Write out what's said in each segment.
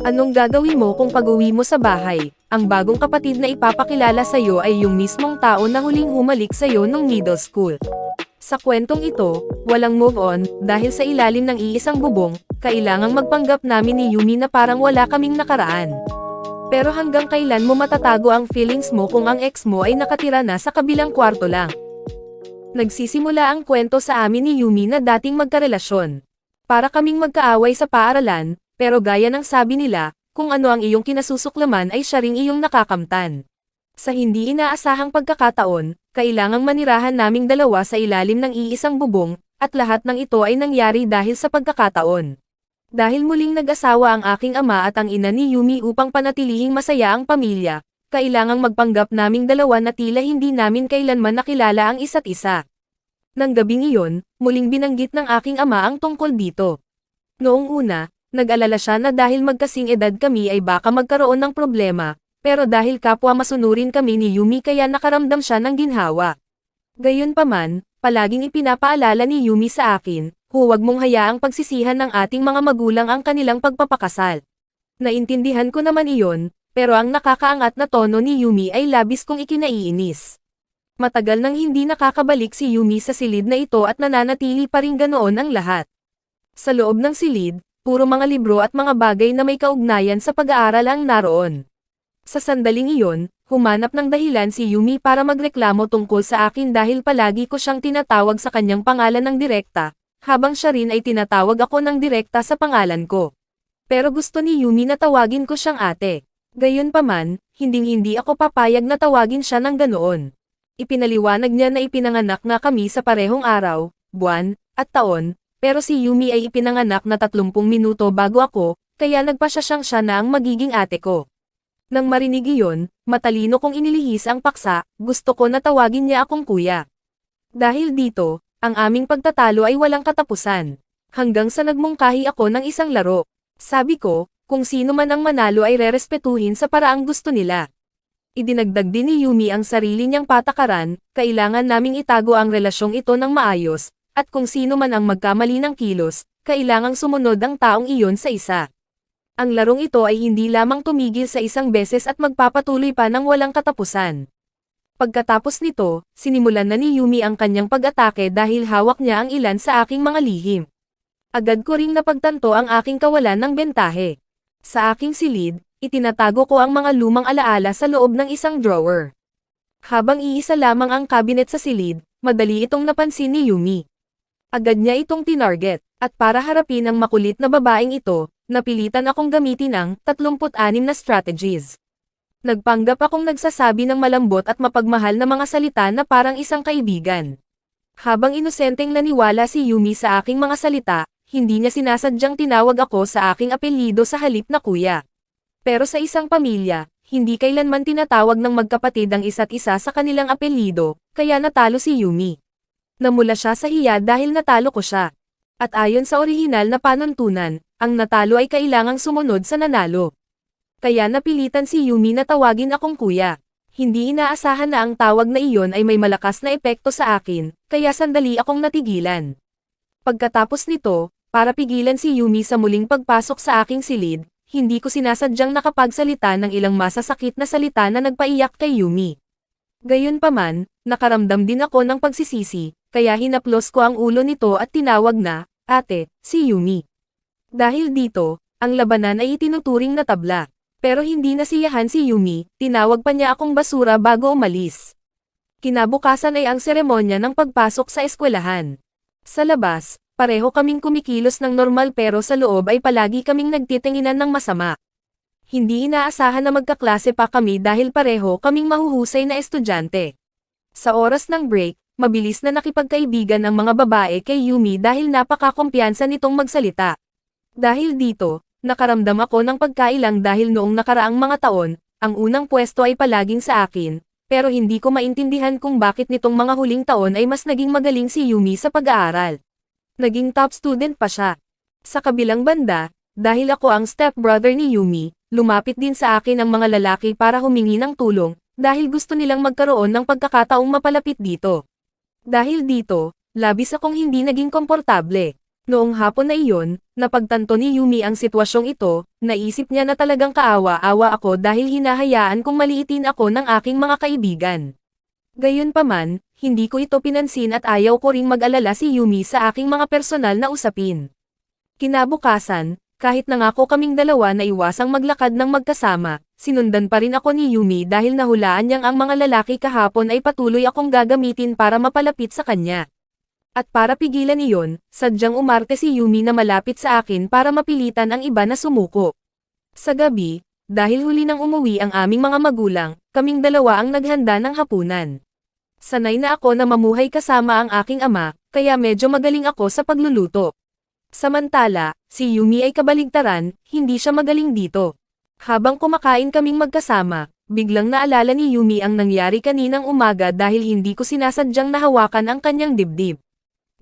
Anong gagawin mo kung pag-uwi mo sa bahay, ang bagong kapatid na ipapakilala sa'yo ay yung mismong tao na huling humalik sa'yo nung middle school? Sa kwentong ito, walang move on, dahil sa ilalim ng iisang bubong, kailangang magpanggap namin ni Yumi na parang wala kaming nakaraan. Pero hanggang kailan mo matatago ang feelings mo kung ang ex mo ay nakatira na sa kabilang kwarto lang? Nagsisimula ang kwento sa amin ni Yumi na dating magkarelasyon. Para kaming magkaaway sa paaralan, pero gaya ng sabi nila, kung ano ang iyong kinasusuklaman ay siya ring iyong nakakamtan. Sa hindi inaasahang pagkakataon, kailangang manirahan naming dalawa sa ilalim ng iisang bubong, at lahat ng ito ay nangyari dahil sa pagkakataon. Dahil muling nag-asawa ang aking ama at ang ina ni Yumi upang panatilihing masaya ang pamilya, kailangang magpanggap naming dalawa na tila hindi namin kailanman nakilala ang isa't isa. Nang gabing iyon, muling binanggit ng aking ama ang tungkol dito. Noong una, nag-alala siya na dahil magkasing edad kami ay baka magkaroon ng problema, pero dahil kapwa masunurin kami ni Yumi kaya nakaramdam siya ng ginhawa. Gayunpaman, palaging ipinapaalala ni Yumi sa akin, huwag mong hayaang pagsisihan ng ating mga magulang ang kanilang pagpapakasal. Naintindihan ko naman iyon, pero ang nakakaangat na tono ni Yumi ay labis kong ikinaiinis. Matagal nang hindi nakakabalik si Yumi sa silid na ito at nananatili pa rin ganoon ang lahat. Sa loob ng silid, puro mga libro at mga bagay na may kaugnayan sa pag-aaral ang naroon. Sa sandaling iyon, humanap ng dahilan si Yumi para magreklamo tungkol sa akin dahil palagi ko siyang tinatawag sa kanyang pangalan ng direkta, habang siya rin ay tinatawag ako ng direkta sa pangalan ko. Pero gusto ni Yumi na tawagin ko siyang ate. Gayunpaman, hinding-hindi ako papayag na tawagin siya ng ganoon. Ipinaliwanag niya na ipinanganak nga kami sa parehong araw, buwan, at taon, pero si Yumi ay ipinanganak na 30 minuto bago ako, kaya nagpasya siya na ang magiging ate ko. Nang marinig iyon, matalino kong inilihis ang paksa, gusto ko na tawagin niya akong kuya. Dahil dito, ang aming pagtatalo ay walang katapusan. Hanggang sa nagmungkahi ako ng isang laro. Sabi ko, kung sino man ang manalo ay rerespetuhin sa paraang gusto nila. Idinagdag din ni Yumi ang sarili niyang patakaran, kailangan naming itago ang relasyong ito ng maayos, at kung sino man ang magkamali ng kilos, kailangang sumunod ang taong iyon sa isa. Ang larong ito ay hindi lamang tumigil sa isang beses at magpapatuloy pa ng walang katapusan. Pagkatapos nito, sinimulan na ni Yumi ang kanyang pag-atake dahil hawak niya ang ilan sa aking mga lihim. Agad ko ring napagtanto ang aking kawalan ng bentahe. Sa aking silid, itinatago ko ang mga lumang alaala sa loob ng isang drawer. Habang iisa lamang ang cabinet sa silid, madali itong napansin ni Yumi. Agad niya itong tinarget, at para harapin ang makulit na babaeng ito, napilitan akong gamitin ang 36 na strategies. Nagpanggap akong nagsasabi ng malambot at mapagmahal na mga salita na parang isang kaibigan. Habang inosenteng naniwala si Yumi sa aking mga salita, hindi niya sinasadyang tinawag ako sa aking apelyido sa halip na kuya. Pero sa isang pamilya, hindi kailanman tinatawag ng magkapatid ang isa't isa sa kanilang apelyido, kaya natalo si Yumi. Namula siya sa hiya dahil natalo ko siya. At ayon sa orihinal na panuntunan, ang natalo ay kailangang sumunod sa nanalo. Kaya napilitan si Yumi na tawagin akong kuya. Hindi inaasahan na ang tawag na iyon ay may malakas na epekto sa akin, kaya sandali akong natigilan. Pagkatapos nito, para pigilan si Yumi sa muling pagpasok sa aking silid, hindi ko sinasadyang nakapagsalita ng ilang masasakit na salita na nagpaiyak kay Yumi. Gayunpaman, nakaramdam din ako ng pagsisisi, kaya hinaplos ko ang ulo nito at tinawag na, ate, si Yumi. Dahil dito, ang labanan ay itinuturing na tabla. Pero hindi nasiyahan si Yumi, tinawag pa niya akong basura bago umalis. Kinabukasan ay ang seremonya ng pagpasok sa eskwelahan. Sa labas, pareho kaming kumikilos ng normal pero sa loob ay palagi kaming nagtitinginan ng masama. Hindi inaasahan na magkaklase pa kami dahil pareho kaming mahuhusay na estudyante. Sa oras ng break, mabilis na nakipagkaibigan ang mga babae kay Yumi dahil napakakumpiyansa nitong magsalita. Dahil dito, nakaramdam ako ng pagkailang dahil noong nakaraang mga taon, ang unang pwesto ay palaging sa akin, pero hindi ko maintindihan kung bakit nitong mga huling taon ay mas naging magaling si Yumi sa pag-aaral. Naging top student pa siya. Sa kabilang banda, dahil ako ang stepbrother ni Yumi, lumapit din sa akin ang mga lalaki para humingi ng tulong, dahil gusto nilang magkaroon ng pagkakataong mapalapit dito. Dahil dito, labis akong hindi naging komportable. Noong hapon na iyon, napagtanto ni Yumi ang sitwasyong ito, naisip niya na talagang kaawa-awa ako dahil hinahayaan kong maliitin ako ng aking mga kaibigan. Gayunpaman, hindi ko ito pinansin at ayaw ko ring mag-alala si Yumi sa aking mga personal na usapin. Kinabukasan, kahit nangako kaming dalawa na iwasang maglakad ng magkasama, sinundan pa rin ako ni Yumi dahil nahulaan niyang ang mga lalaki kahapon ay patuloy akong gagamitin para mapalapit sa kanya. At para pigilan iyon, sadyang umarte si Yumi na malapit sa akin para mapilitan ang iba na sumuko. Sa gabi, dahil huli nang umuwi ang aming mga magulang, kaming dalawa ang naghanda ng hapunan. Sanay na ako na mamuhay kasama ang aking ama, kaya medyo magaling ako sa pagluluto. Samantala, si Yumi ay kabaligtaran, hindi siya magaling dito. Habang kumakain kaming magkasama, biglang naalala ni Yumi ang nangyari kaninang umaga dahil hindi ko sinasadyang nahawakan ang kanyang dibdib.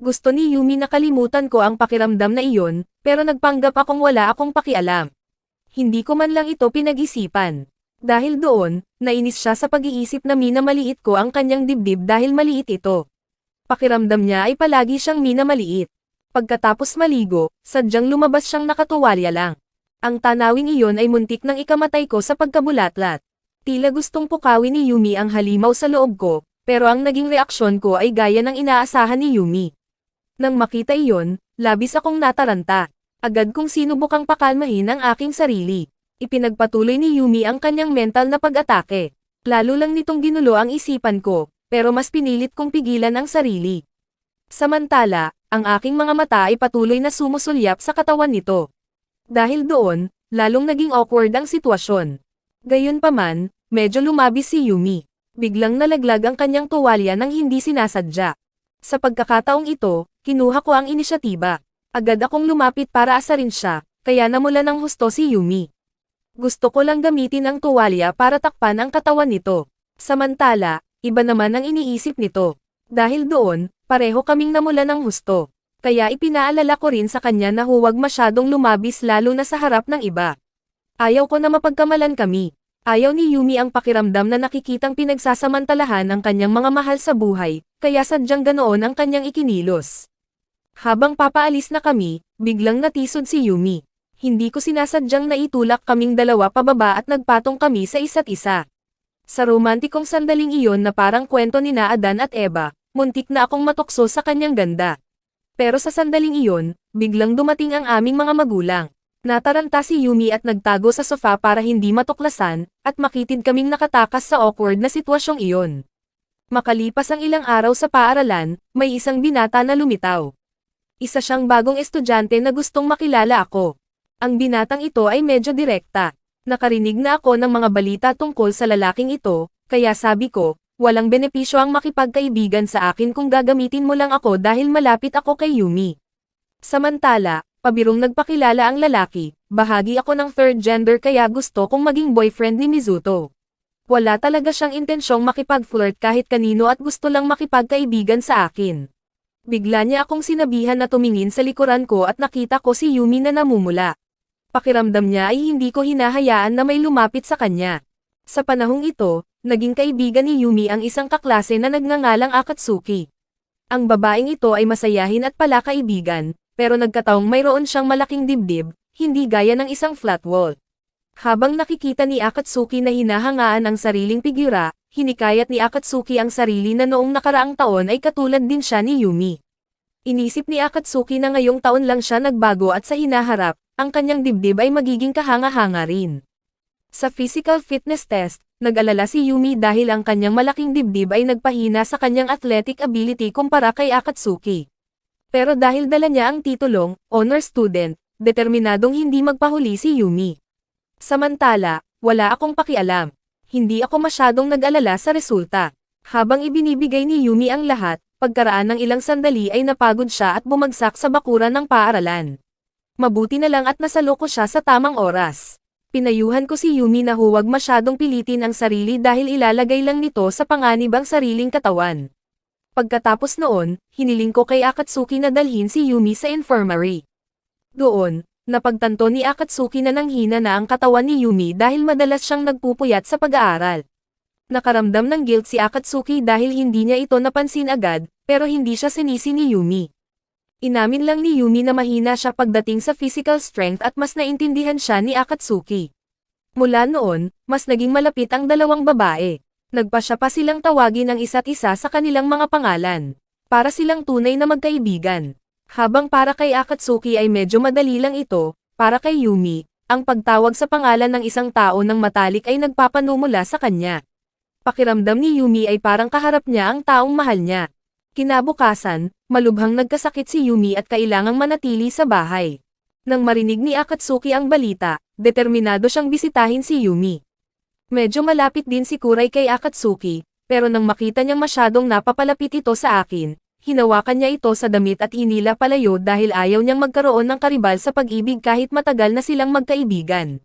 Gusto ni Yumi na kalimutan ko ang pakiramdam na iyon, pero nagpanggap akong wala akong pakialam. Hindi ko man lang ito pinag-isipan. Dahil doon, nainis siya sa pag-iisip na minamaliit ko ang kanyang dibdib dahil maliit ito. Pakiramdam niya ay palagi siyang minamaliit. Pagkatapos maligo, sadyang lumabas siyang nakatuwalya lang. Ang tanawing iyon ay muntik nang ikamatay ko sa pagkabulatlat. Tila gustong pukawin ni Yumi ang halimaw sa loob ko, pero ang naging reaksyon ko ay gaya ng inaasahan ni Yumi. Nang makita iyon, labis akong nataranta. Agad kong sinubukang pakalmahin ang aking sarili. Ipinagpatuloy ni Yumi ang kanyang mental na pag-atake. Lalo lang nitong ginulo ang isipan ko, pero mas pinilit kong pigilan ang sarili. Samantala, ang aking mga mata ay patuloy na sumusulyap sa katawan nito. Dahil doon, lalong naging awkward ang sitwasyon. Gayunpaman, medyo lumabis si Yumi. Biglang nalaglag ang kanyang tuwalya nang hindi sinasadya. Sa pagkakataong ito, kinuha ko ang inisyatiba. Agad akong lumapit para asarin siya, kaya namula ng husto si Yumi. Gusto ko lang gamitin ang tuwalya para takpan ang katawan nito. Samantala, iba naman ang iniisip nito. Dahil doon, pareho kaming namula ng husto. Kaya ipinaalala ko rin sa kanya na huwag masyadong lumabis lalo na sa harap ng iba. Ayaw ko na mapagkamalan kami. Ayaw ni Yumi ang pakiramdam na nakikitang pinagsasamantalahan ang kanyang mga mahal sa buhay, kaya sadyang ganoon ang kanyang ikinilos. Habang papaalis na kami, biglang natisod si Yumi. Hindi ko sinasadyang naitulak kaming dalawa pababa at nagpatong kami sa isa't isa. Sa romantikong sandaling iyon na parang kwento ni Adan at Eva, muntik na akong matukso sa kanyang ganda. Pero sa sandaling iyon, biglang dumating ang aming mga magulang. Nataranta si Yumi at nagtago sa sofa para hindi matuklasan, at makitid kaming nakatakas sa awkward na sitwasyong iyon. Makalipas ang ilang araw sa paaralan, may isang binata na lumitaw. Isa siyang bagong estudyante na gustong makilala ako. Ang binatang ito ay medyo direkta. Nakarinig na ako ng mga balita tungkol sa lalaking ito, kaya sabi ko, walang benepisyo ang makipagkaibigan sa akin kung gagamitin mo lang ako dahil malapit ako kay Yumi. Samantala, pabirong nagpakilala ang lalaki, bahagi ako ng third gender kaya gusto kong maging boyfriend ni Mizuto. Wala talaga siyang intensyong makipag-flirt kahit kanino at gusto lang makipagkaibigan sa akin. Bigla niya akong sinabihan na tumingin sa likuran ko at nakita ko si Yumi na namumula. Pakiramdam niya ay hindi ko hinahayaan na may lumapit sa kanya. Sa panahong ito, naging kaibigan ni Yumi ang isang kaklase na nagngangalang Akatsuki. Ang babaeng ito ay masayahin at palakaibigan, pero nagkataong mayroon siyang malaking dibdib, hindi gaya ng isang flat wall. Habang nakikita ni Akatsuki na hinahangaan ang sariling figura, hinikayat ni Akatsuki ang sarili na noong nakaraang taon ay katulad din siya ni Yumi. Inisip ni Akatsuki na ngayong taon lang siya nagbago at sa hinaharap, ang kanyang dibdib ay magiging kahanga-hanga rin. Sa physical fitness test, nag-alala si Yumi dahil ang kanyang malaking dibdib ay nagpahina sa kanyang athletic ability kumpara kay Akatsuki. Pero dahil dala niya ang titulong, honor student, determinadong hindi magpahuli si Yumi. Samantala, wala akong pakialam. Hindi ako masyadong nag-alala sa resulta. Habang ibinibigay ni Yumi ang lahat, pagkaraan ng ilang sandali ay napagod siya at bumagsak sa bakuran ng paaralan. Mabuti na lang at nasalo ko siya sa tamang oras. Pinayuhan ko si Yumi na huwag masyadong pilitin ang sarili dahil ilalagay lang nito sa panganib ang sariling katawan. Pagkatapos noon, hiniling ko kay Akatsuki na dalhin si Yumi sa infirmary. Doon, napagtanto ni Akatsuki na nanghina na ang katawan ni Yumi dahil madalas siyang nagpupuyat sa pag-aaral. Nakaramdam ng guilt si Akatsuki dahil hindi niya ito napansin agad, pero hindi siya sinisi ni Yumi. Inamin lang ni Yumi na mahina siya pagdating sa physical strength at mas naintindihan siya ni Akatsuki. Mula noon, mas naging malapit ang dalawang babae. Nagpasya pa silang tawagin ang isa't isa sa kanilang mga pangalan. Para silang tunay na magkaibigan. Habang para kay Akatsuki ay medyo madali lang ito, para kay Yumi, ang pagtawag sa pangalan ng isang tao ng matalik ay nagpapanumula sa kanya. Pakiramdam ni Yumi ay parang kaharap niya ang taong mahal niya. Kinabukasan, malubhang nagkasakit si Yumi at kailangang manatili sa bahay. Nang marinig ni Akatsuki ang balita, determinado siyang bisitahin si Yumi. Medyo malapit din si Kuray kay Akatsuki, pero nang makita niyang masyadong napapalapit ito sa akin, hinawakan niya ito sa damit at hinila palayo dahil ayaw niyang magkaroon ng karibal sa pag-ibig kahit matagal na silang magkaibigan.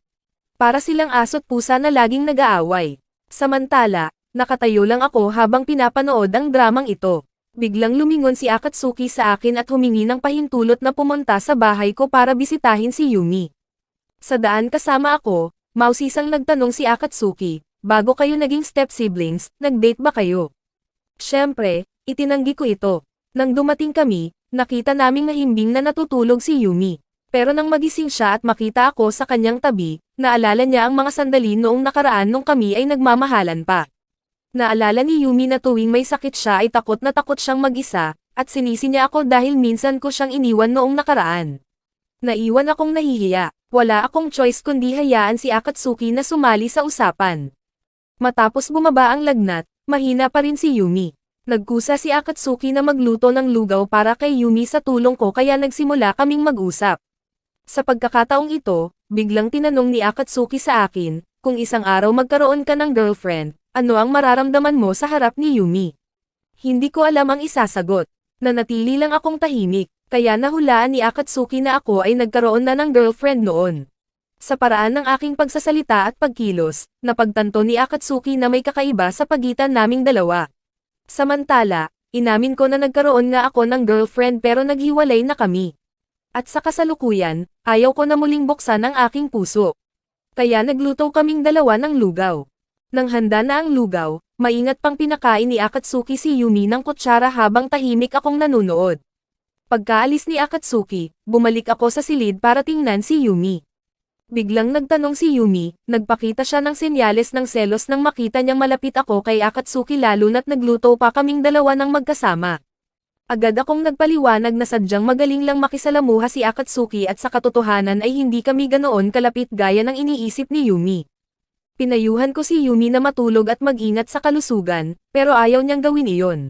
Para silang aso't pusa na laging nag-aaway. Samantala, nakatayo lang ako habang pinapanood ang dramang ito. Biglang lumingon si Akatsuki sa akin at humingi ng pahintulot na pumunta sa bahay ko para bisitahin si Yumi. Sa daan kasama ako, mausisang nagtanong si Akatsuki, bago kayo naging step-siblings, nag-date ba kayo? Siyempre, itinanggi ko ito. Nang dumating kami, nakita naming mahimbing na natutulog si Yumi. Pero nang magising siya at makita ako sa kanyang tabi, naalala niya ang mga sandali noong nakaraan nung kami ay nagmamahalan pa. Naalala ni Yumi na tuwing may sakit siya ay takot na takot siyang mag-isa, at sinisi niya ako dahil minsan ko siyang iniwan noong nakaraan. Naiwan akong nahihiya, wala akong choice kundi hayaan si Akatsuki na sumali sa usapan. Matapos bumaba ang lagnat, mahina pa rin si Yumi. Nagkusa si Akatsuki na magluto ng lugaw para kay Yumi sa tulong ko kaya nagsimula kaming mag-usap. Sa pagkakataong ito, biglang tinanong ni Akatsuki sa akin, kung isang araw magkaroon ka ng girlfriend, ano ang mararamdaman mo sa harap ni Yumi? Hindi ko alam ang isasagot. Nanatili lang akong tahimik, kaya nahulaan ni Akatsuki na ako ay nagkaroon na ng girlfriend noon. Sa paraan ng aking pagsasalita at pagkilos, napagtanto ni Akatsuki na may kakaiba sa pagitan naming dalawa. Samantala, inamin ko na nagkaroon nga ako ng girlfriend pero naghiwalay na kami. At sa kasalukuyan, ayaw ko na muling buksan ang aking puso. Kaya nagluto kaming dalawa ng lugaw. Nang handa na ang lugaw, maingat pang pinakain ni Akatsuki si Yumi ng kutsara habang tahimik akong nanunood. Pagkaalis ni Akatsuki, bumalik ako sa silid para tingnan si Yumi. Biglang nagtanong si Yumi, nagpakita siya ng senyales ng selos nang makita niyang malapit ako kay Akatsuki lalo na't nagluto pa kaming dalawa ng magkasama. Agad akong nagpaliwanag na sadyang magaling lang makisalamuha si Akatsuki at sa katotohanan ay hindi kami ganoon kalapit gaya ng iniisip ni Yumi. Pinayuhan ko si Yumi na matulog at mag-ingat sa kalusugan, pero ayaw niyang gawin iyon.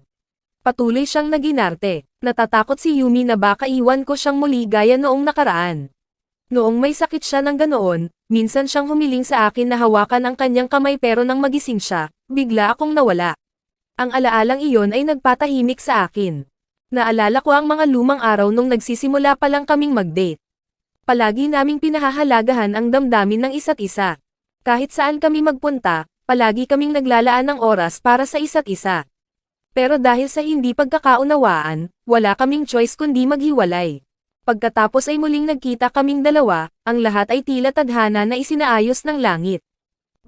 Patuloy siyang naginarte. Natatakot si Yumi na baka iwan ko siyang muli gaya noong nakaraan. Noong may sakit siya ng ganoon, minsan siyang humiling sa akin na hawakan ang kanyang kamay pero nang magising siya, bigla akong nawala. Ang alaalang iyon ay nagpatahimik sa akin. Naalala ko ang mga lumang araw nung nagsisimula pa lang kaming mag-date. Palagi naming pinahahalagahan ang damdamin ng isa't isa. Kahit saan kami magpunta, palagi kaming naglalaan ng oras para sa isa't isa. Pero dahil sa hindi pagkakaunawaan, wala kaming choice kundi maghiwalay. Pagkatapos ay muling nagkita kaming dalawa, ang lahat ay tila tadhana na isinaayos ng langit.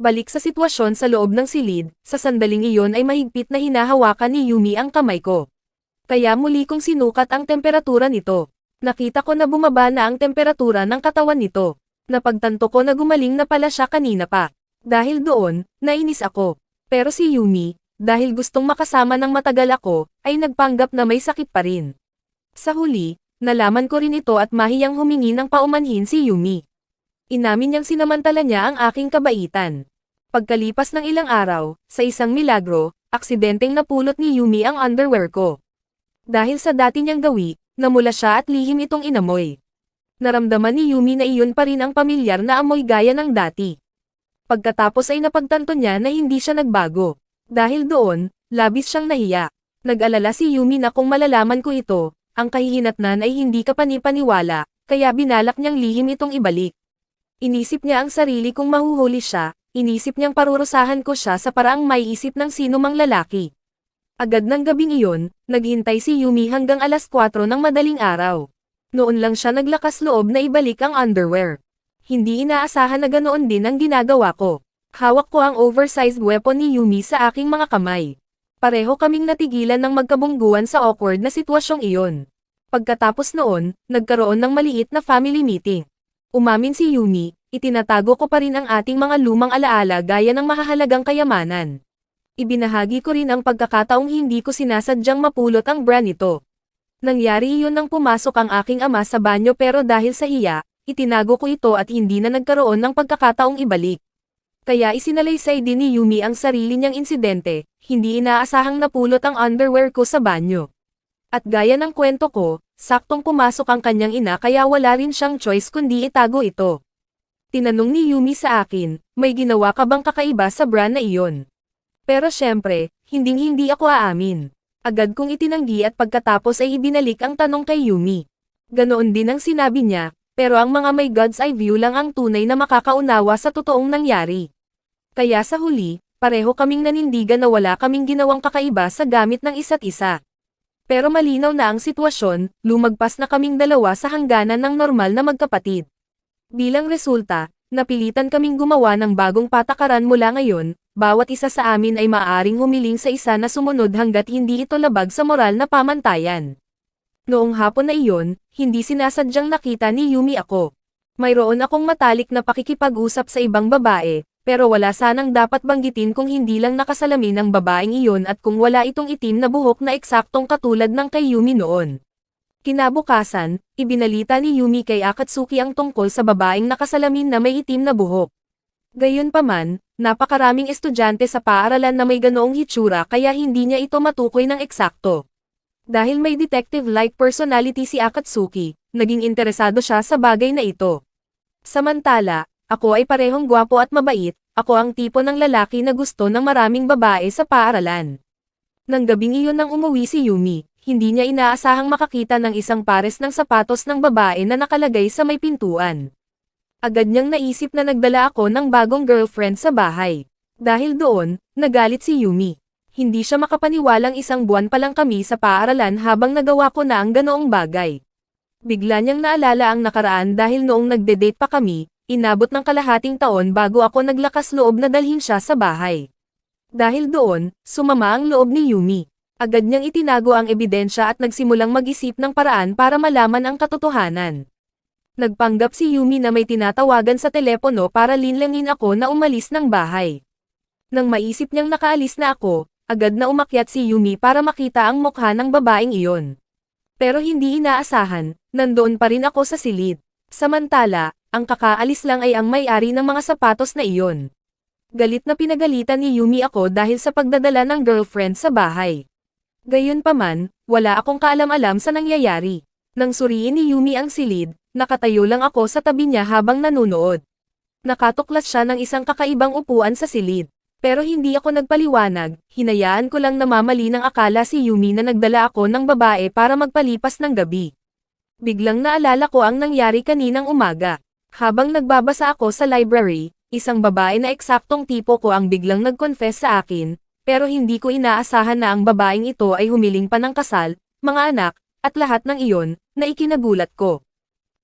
Balik sa sitwasyon sa loob ng silid, sa sandaling iyon ay mahigpit na hinahawakan ni Yumi ang kamay ko. Kaya muli kong sinukat ang temperatura nito. Nakita ko na bumaba na ang temperatura ng katawan nito. Napagtanto ko na gumaling na pala siya kanina pa. Dahil doon, nainis ako. Pero si Yumi, dahil gustong makasama ng matagal ako, ay nagpanggap na may sakit pa rin. Sa huli, nalaman ko rin ito at mahiyang humingi ng paumanhin si Yumi. Inamin niyang sinamantala niya ang aking kabaitan. Pagkalipas ng ilang araw, sa isang milagro, aksidenteng napulot ni Yumi ang underwear ko. Dahil sa dati niyang gawi, namula siya at lihim itong inamoy. Naramdaman ni Yumi na iyon pa rin ang pamilyar na amoy gaya ng dati. Pagkatapos ay napagtanto niya na hindi siya nagbago. Dahil doon, labis siyang nahiya. Nag-alala si Yumi na kung malalaman ko ito, ang kahihinatnan ay hindi ka panipaniwala, kaya binalak niyang lihim itong ibalik. Inisip niya ang sarili kung mahuhuli siya, inisip niyang parurusahan ko siya sa paraang maiisip ng sino mang lalaki. Agad ng gabing iyon, naghintay si Yumi hanggang alas 4 ng madaling araw. Noon lang siya naglakas loob na ibalik ang underwear. Hindi inaasahan na ganoon din ang ginagawa ko. Hawak ko ang oversized weapon ni Yumi sa aking mga kamay. Pareho kaming natigilan ng magkabungguan sa awkward na sitwasyong iyon. Pagkatapos noon, nagkaroon ng maliit na family meeting. Umamin si Yumi, itinatago ko pa rin ang ating mga lumang alaala gaya ng mahahalagang kayamanan. Ibinahagi ko rin ang pagkakataong hindi ko sinasadyang mapulot ang bra nito. Nangyari iyon nang pumasok ang aking ama sa banyo pero dahil sa hiya, itinago ko ito at hindi na nagkaroon ng pagkakataong ibalik. Kaya isinalaysay din ni Yumi ang sarili niyang insidente, hindi inaasahang napulot ang underwear ko sa banyo. At gaya ng kwento ko, saktong pumasok ang kanyang ina kaya wala rin siyang choice kundi itago ito. Tinanong ni Yumi sa akin, may ginawa ka bang kakaiba sa bra na iyon? Pero syempre, hinding-hindi ako aamin. Agad kong itinanggi at pagkatapos ay ibinalik ang tanong kay Yumi. Ganoon din ang sinabi niya, pero ang mga may God's eye view lang ang tunay na makakaunawa sa totoong nangyari. Kaya sa huli, pareho kaming nanindigan na wala kaming ginawang kakaiba sa gamit ng isa't isa. Pero malinaw na ang sitwasyon, lumagpas na kaming dalawa sa hangganan ng normal na magkapatid. Bilang resulta, napilitan kaming gumawa ng bagong patakaran mula ngayon, bawat isa sa amin ay maaaring humiling sa isa na sumunod hanggat hindi ito labag sa moral na pamantayan. Noong hapon na iyon, hindi sinasadyang nakita ni Yumi ako. Mayroon akong matalik na pakikipag-usap sa ibang babae, pero wala sanang dapat banggitin kung hindi lang nakasalamin ang babaeng iyon at kung wala itong itim na buhok na eksaktong katulad ng kay Yumi noon. Kinabukasan, ibinalita ni Yumi kay Akatsuki ang tungkol sa babaeng nakasalamin na may itim na buhok. Gayunpaman, napakaraming estudyante sa paaralan na may ganoong hitsura kaya hindi niya ito matukoy ng eksakto. Dahil may detective-like personality si Akatsuki, naging interesado siya sa bagay na ito. Samantala, ako ay parehong gwapo at mabait, ako ang tipo ng lalaki na gusto ng maraming babae sa paaralan. Nang gabing iyon nang umuwi si Yumi, hindi niya inaasahang makakita ng isang pares ng sapatos ng babae na nakalagay sa may pintuan. Agad niyang naisip na nagdala ako ng bagong girlfriend sa bahay. Dahil doon, nagalit si Yumi. Hindi siya makapaniwalang isang buwan pa lang kami sa paaralan habang nagawa ko na ang ganoong bagay. Bigla niyang naalala ang nakaraan dahil noong nagde-date pa kami, inabot ng kalahating taon bago ako naglakas loob na dalhin siya sa bahay. Dahil doon, sumama ang loob ni Yumi. Agad niyang itinago ang ebidensya at nagsimulang mag-isip ng paraan para malaman ang katotohanan. Nagpanggap si Yumi na may tinatawagan sa telepono para linlangin ako na umalis ng bahay. Nang maisip niyang nakaalis na ako, agad na umakyat si Yumi para makita ang mukha ng babaeng iyon. Pero hindi inaasahan, nandoon pa rin ako sa silid. Samantala, ang kakaalis lang ay ang may-ari ng mga sapatos na iyon. Galit na pinagalitan ni Yumi ako dahil sa pagdadala ng girlfriend sa bahay. Gayunpaman, wala akong kaalam-alam sa nangyayari. Nang suriin ni Yumi ang silid, nakatayo lang ako sa tabi niya habang nanunood. Nakatuklas siya ng isang kakaibang upuan sa silid. Pero hindi ako nagpaliwanag, hinayaan ko lang namamali ng akala si Yumi na nagdala ako ng babae para magpalipas ng gabi. Biglang naalala ko ang nangyari kaninang umaga. Habang nagbabasa ako sa library, isang babae na eksaktong tipo ko ang biglang nag-confess sa akin, pero hindi ko inaasahan na ang babaeng ito ay humiling pa ng kasal, mga anak, at lahat ng iyon, na ikinagulat ko.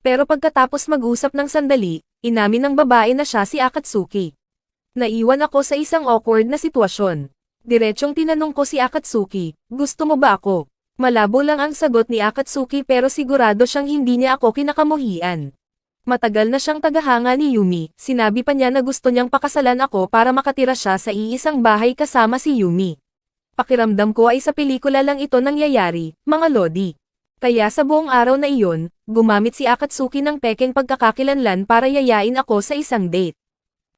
Pero pagkatapos mag-usap ng sandali, inamin ng babae na siya si Akatsuki. Naiwan ako sa isang awkward na sitwasyon. Diretsong tinanong ko si Akatsuki, gusto mo ba ako? Malabo lang ang sagot ni Akatsuki pero sigurado siyang hindi niya ako kinakamuhian. Matagal na siyang tagahanga ni Yumi, sinabi pa niya na gusto niyang pakasalan ako para makatira siya sa iisang bahay kasama si Yumi. Pakiramdam ko ay sa pelikula lang ito nangyayari, mga lodi. Kaya sa buong araw na iyon, gumamit si Akatsuki ng pekeng pagkakakilanlan para yayain ako sa isang date.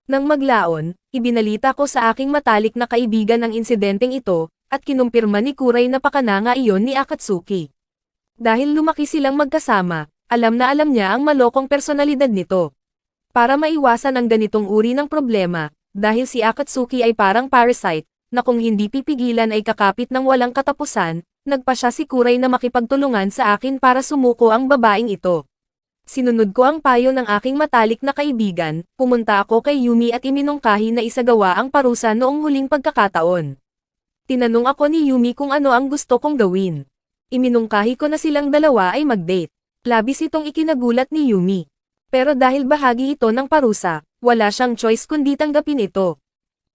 Nang maglaon, ibinalita ko sa aking matalik na kaibigan ang insidenteng ito, at kinumpirma ni Kuray na pakana nga iyon ni Akatsuki. Dahil lumaki silang magkasama, alam na alam niya ang malokong personalidad nito. Para maiwasan ang ganitong uri ng problema, dahil si Akatsuki ay parang parasite, na kung hindi pipigilan ay kakapit ng walang katapusan, nagpa siya si Kuray na makipagtulungan sa akin para sumuko ang babaeng ito. Sinunod ko ang payo ng aking matalik na kaibigan, pumunta ako kay Yumi at iminungkahi na isagawa ang parusa noong huling pagkakataon. Tinanong ako ni Yumi kung ano ang gusto kong gawin. Iminungkahi ko na silang dalawa ay mag-date. Labis itong ikinagulat ni Yumi. Pero dahil bahagi ito ng parusa, wala siyang choice kundi tanggapin ito.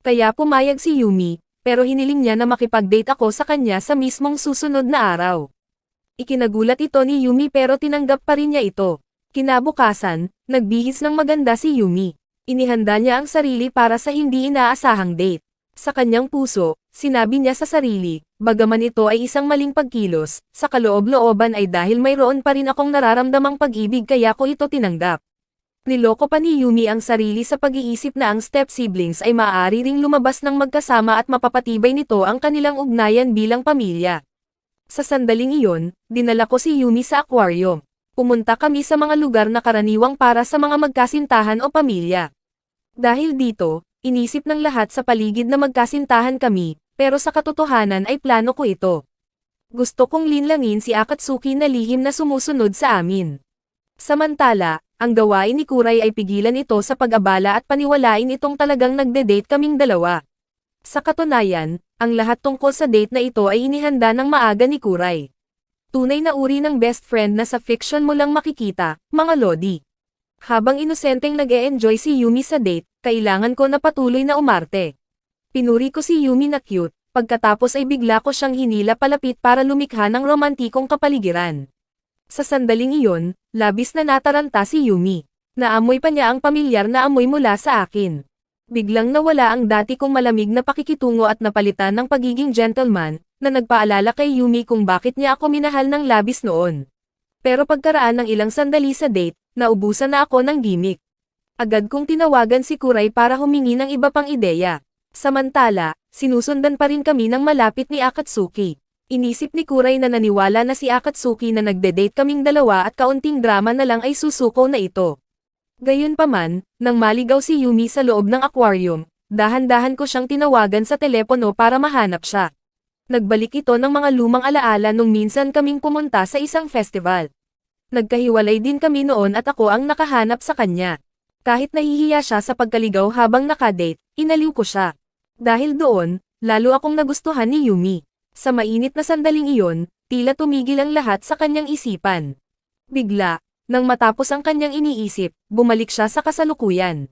Kaya pumayag si Yumi, pero hiniling niya na makipag-date ako sa kanya sa mismong susunod na araw. Ikinagulat ito ni Yumi pero tinanggap pa rin niya ito. Kinabukasan, nagbihis ng maganda si Yumi. Inihanda niya ang sarili para sa hindi inaasahang date. Sa kanyang puso, sinabi niya sa sarili, bagaman ito ay isang maling pagkilos, sa kaloob-looban ay dahil mayroon pa rin akong nararamdamang pag-ibig kaya ko ito tinanggap. Niloko pa ni Yumi ang sarili sa pag-iisip na ang step-siblings ay maaari ring lumabas ng magkasama at mapapatibay nito ang kanilang ugnayan bilang pamilya. Sa sandaling iyon, dinala ko si Yumi sa aquarium. Pumunta kami sa mga lugar na karaniwang para sa mga magkasintahan o pamilya. Dahil dito, inisip ng lahat sa paligid na magkasintahan kami, pero sa katotohanan ay plano ko ito. Gusto kong linlangin si Akatsuki na lihim na sumusunod sa amin. Samantala, ang gawain ni Kuray ay pigilan ito sa pag-abala at paniwalain itong talagang nagde-date kaming dalawa. Sa katunayan, ang lahat tungkol sa date na ito ay inihanda ng maaga ni Kuray. Tunay na uri ng best friend na sa fiction mo lang makikita, mga lodi. Habang inosenteng nag-e-enjoy si Yumi sa date, kailangan ko na patuloy na umarte. Pinuri ko si Yumi na cute, pagkatapos ay bigla ko siyang hinila palapit para lumikha ng romantikong kapaligiran. Sa sandaling iyon, labis na nataranta si Yumi. Naamoy pa niya ang pamilyar na amoy mula sa akin. Biglang nawala ang dati kong malamig na pakikitungo at napalitan ng pagiging gentleman, na nagpaalala kay Yumi kung bakit niya ako minahal ng labis noon. Pero pagkaraan ng ilang sandali sa date, naubusan na ako ng gimmick. Agad kong tinawagan si Kuray para humingi ng iba pang ideya. Samantala, sinusundan pa rin kami ng malapit ni Akatsuki. Inisip ni Kuray na naniwala na si Akatsuki na nagde-date kaming dalawa at kaunting drama na lang ay susuko na ito. Gayunpaman, nang maligaw si Yumi sa loob ng aquarium, dahan-dahan ko siyang tinawagan sa telepono para mahanap siya. Nagbalik ito ng mga lumang alaala nung minsan kaming pumunta sa isang festival. Nagkahiwalay din kami noon at ako ang nakahanap sa kanya. Kahit nahihiya siya sa pagkaligaw habang nakadate, inaliw ko siya. Dahil doon, lalo akong nagustuhan ni Yumi. Sa mainit na sandaling iyon, tila tumigil ang lahat sa kanyang isipan. Bigla, nang matapos ang kanyang iniisip, bumalik siya sa kasalukuyan.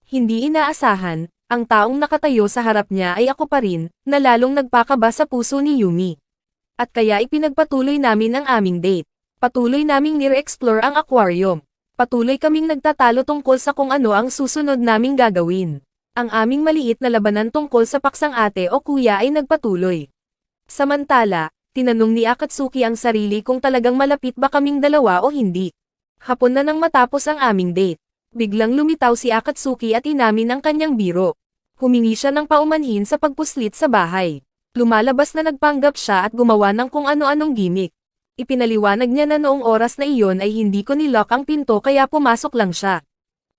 Hindi inaasahan, ang taong nakatayo sa harap niya ay ako pa rin, na lalong nagpakaba sa puso ni Yumi. At kaya ipinagpatuloy namin ang aming date. Patuloy naming nire-explore ang aquarium. Patuloy kaming nagtatalo tungkol sa kung ano ang susunod naming gagawin. Ang aming maliit na labanan tungkol sa paksang ate o kuya ay nagpatuloy. Samantala, tinanong ni Akatsuki ang sarili kung talagang malapit ba kaming dalawa o hindi. Hapon na nang matapos ang aming date. Biglang lumitaw si Akatsuki at inamin ang kanyang biro. Humingi siya ng paumanhin sa pagpuslit sa bahay. Lumalabas na nagpanggap siya at gumawa ng kung ano-anong gimmick. Ipinaliwanag niya na noong oras na iyon ay hindi ko nilock ang pinto kaya pumasok lang siya.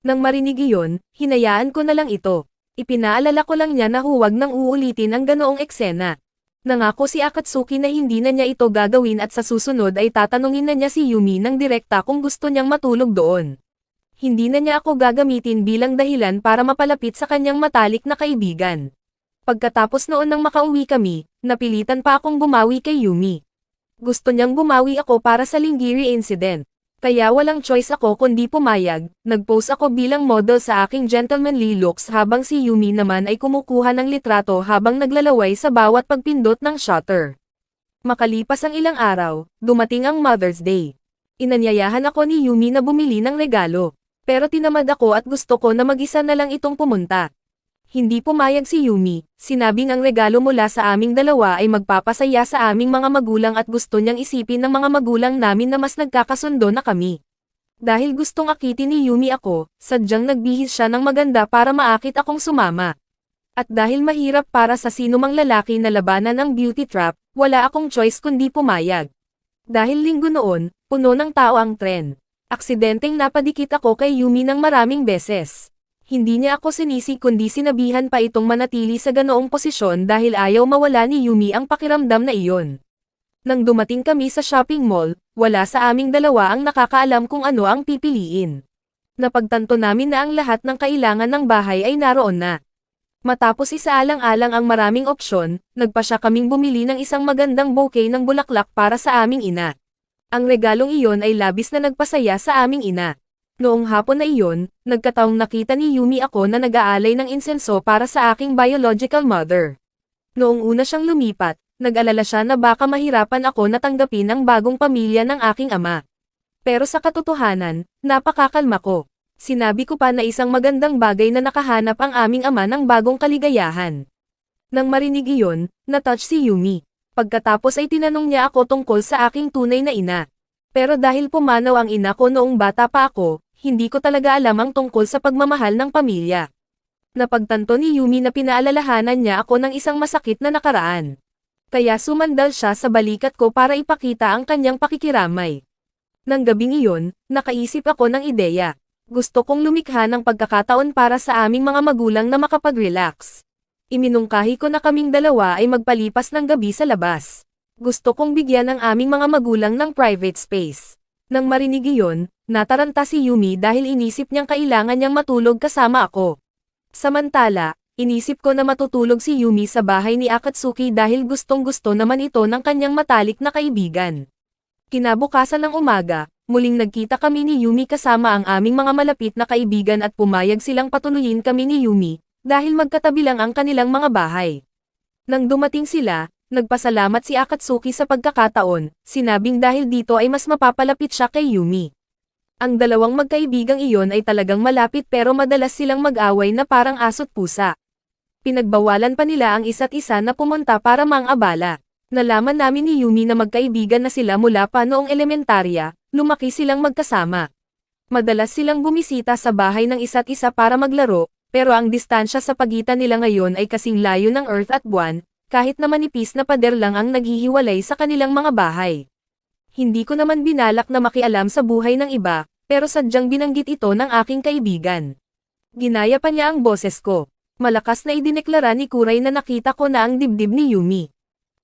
Nang marinig iyon, hinayaan ko na lang ito. Ipinaalala ko lang niya na huwag nang uulitin ang ganoong eksena. Nangako si Akatsuki na hindi na niya ito gagawin at sa susunod ay tatanungin na niya si Yumi ng direkta kung gusto niyang matulog doon. Hindi na niya ako gagamitin bilang dahilan para mapalapit sa kanyang matalik na kaibigan. Pagkatapos noon nang makauwi kami, napilitan pa akong bumawi kay Yumi. Gusto niyang bumawi ako para sa Linggiri incident. Kaya walang choice ako kundi pumayag, nag-pose ako bilang model sa aking gentlemanly looks habang si Yumi naman ay kumukuha ng litrato habang naglalaway sa bawat pagpindot ng shutter. Makalipas ang ilang araw, dumating ang Mother's Day. Inanyayahan ako ni Yumi na bumili ng regalo. Pero tinamad ako at gusto ko na mag-isa na lang itong pumunta. Hindi pumayag si Yumi, sinabing ang regalo mula sa aming dalawa ay magpapasaya sa aming mga magulang at gusto niyang isipin ng mga magulang namin na mas nagkakasundo na kami. Dahil gustong akitin ni Yumi ako, sadyang nagbihis siya ng maganda para maakit akong sumama. At dahil mahirap para sa sinumang lalaki na labanan ang beauty trap, wala akong choice kundi pumayag. Dahil linggo noon, puno ng tao ang tren. Aksidenteng napadikit ako kay Yumi ng maraming beses. Hindi niya ako sinisi kundi sinabihan pa itong manatili sa ganoong posisyon dahil ayaw mawala ni Yumi ang pakiramdam na iyon. Nang dumating kami sa shopping mall, wala sa aming dalawa ang nakakaalam kung ano ang pipiliin. Napagtanto namin na ang lahat ng kailangan ng bahay ay naroon na. Matapos isaalang-alang ang maraming opsyon, nagpasya kaming bumili ng isang magandang bouquet ng bulaklak para sa aming ina. Ang regalong iyon ay labis na nagpasaya sa aming ina. Noong hapon na iyon, nagkataong nakita ni Yumi ako na nag-aalay ng insenso para sa aking biological mother. Noong una siyang lumipat, nag-alala siya na baka mahirapan ako na tanggapin ang bagong pamilya ng aking ama. Pero sa katotohanan, napakakalma ko. Sinabi ko pa na isang magandang bagay na nakahanap ang aming ama ng bagong kaligayahan. Nang marinig iyon, na-touch si Yumi. Pagkatapos ay tinanong niya ako tungkol sa aking tunay na ina. Pero dahil pumanaw ang ina ko noong bata pa ako, hindi ko talaga alam ang tungkol sa pagmamahal ng pamilya. Napagtanto ni Yumi na pinaalalahanan niya ako ng isang masakit na nakaraan. Kaya sumandal siya sa balikat ko para ipakita ang kanyang pakikiramay. Nang gabing iyon, nakaisip ako ng ideya. Gusto kong lumikha ng pagkakataon para sa aming mga magulang na makapag-relax. Iminungkahi ko na kaming dalawa ay magpalipas ng gabi sa labas. Gusto kong bigyan ang aming mga magulang ng private space. Nang marinig iyon, nataranta si Yumi dahil inisip niyang kailangan niyang matulog kasama ako. Samantala, inisip ko na matutulog si Yumi sa bahay ni Akatsuki dahil gustong-gusto naman ito ng kanyang matalik na kaibigan. Kinabukasan ng umaga, muling nagkita kami ni Yumi kasama ang aming mga malapit na kaibigan at pumayag silang patuloyin kami ni Yumi, dahil magkatabi lang ang kanilang mga bahay. Nang dumating sila, nagpasalamat si Akatsuki sa pagkakataon, sinabing dahil dito ay mas mapapalapit siya kay Yumi. Ang dalawang magkaibigang iyon ay talagang malapit pero madalas silang mag-away na parang aso't pusa. Pinagbawalan pa nila ang isa't isa na pumunta para mang-abala. Nalaman namin ni Yumi na magkaibigan na sila mula pa noong elementarya, lumaki silang magkasama. Madalas silang bumisita sa bahay ng isa't isa para maglaro, pero ang distansya sa pagitan nila ngayon ay kasing layo ng Earth at buwan, kahit na manipis na pader lang ang naghihiwalay sa kanilang mga bahay. Hindi ko naman binalak na makialam sa buhay ng iba, pero sadyang binanggit ito ng aking kaibigan. Ginaya pa niya ang boses ko. Malakas na idineklara ni Kuray na nakita ko na ang dibdib ni Yumi.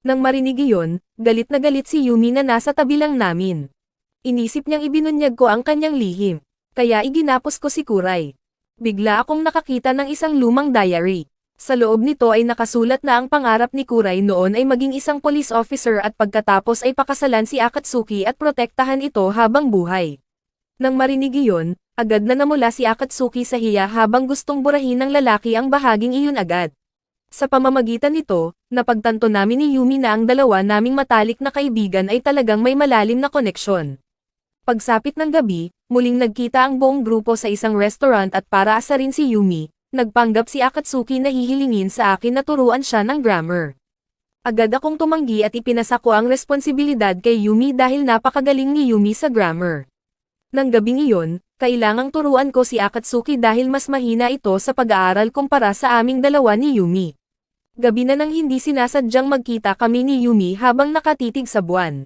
Nang marinig iyon, galit na galit si Yumi na nasa tabi lang namin. Inisip niyang ibinunyag ko ang kanyang lihim, kaya iginapos ko si Kuray. Bigla akong nakakita ng isang lumang diary. Sa loob nito ay nakasulat na ang pangarap ni Kuray noon ay maging isang police officer at pagkatapos ay pakasalan si Akatsuki at protektahan ito habang buhay. Nang marinig iyon, agad na namula si Akatsuki sa hiya habang gustong burahin ng lalaki ang bahaging iyon agad. Sa pamamagitan nito, napagtanto namin ni Yumi na ang dalawa naming matalik na kaibigan ay talagang may malalim na koneksyon. Pagsapit ng gabi, muling nagkita ang buong grupo sa isang restaurant at para asarin si Yumi, nagpanggap si Akatsuki na hihilingin sa akin na turuan siya ng grammar. Agad akong tumanggi at ipinasa ko ang responsibilidad kay Yumi dahil napakagaling ni Yumi sa grammar. Nang gabing iyon, kailangang turuan ko si Akatsuki dahil mas mahina ito sa pag-aaral kumpara sa aming dalawa ni Yumi. Gabi na nang hindi sinasadyang magkita kami ni Yumi habang nakatitig sa buwan.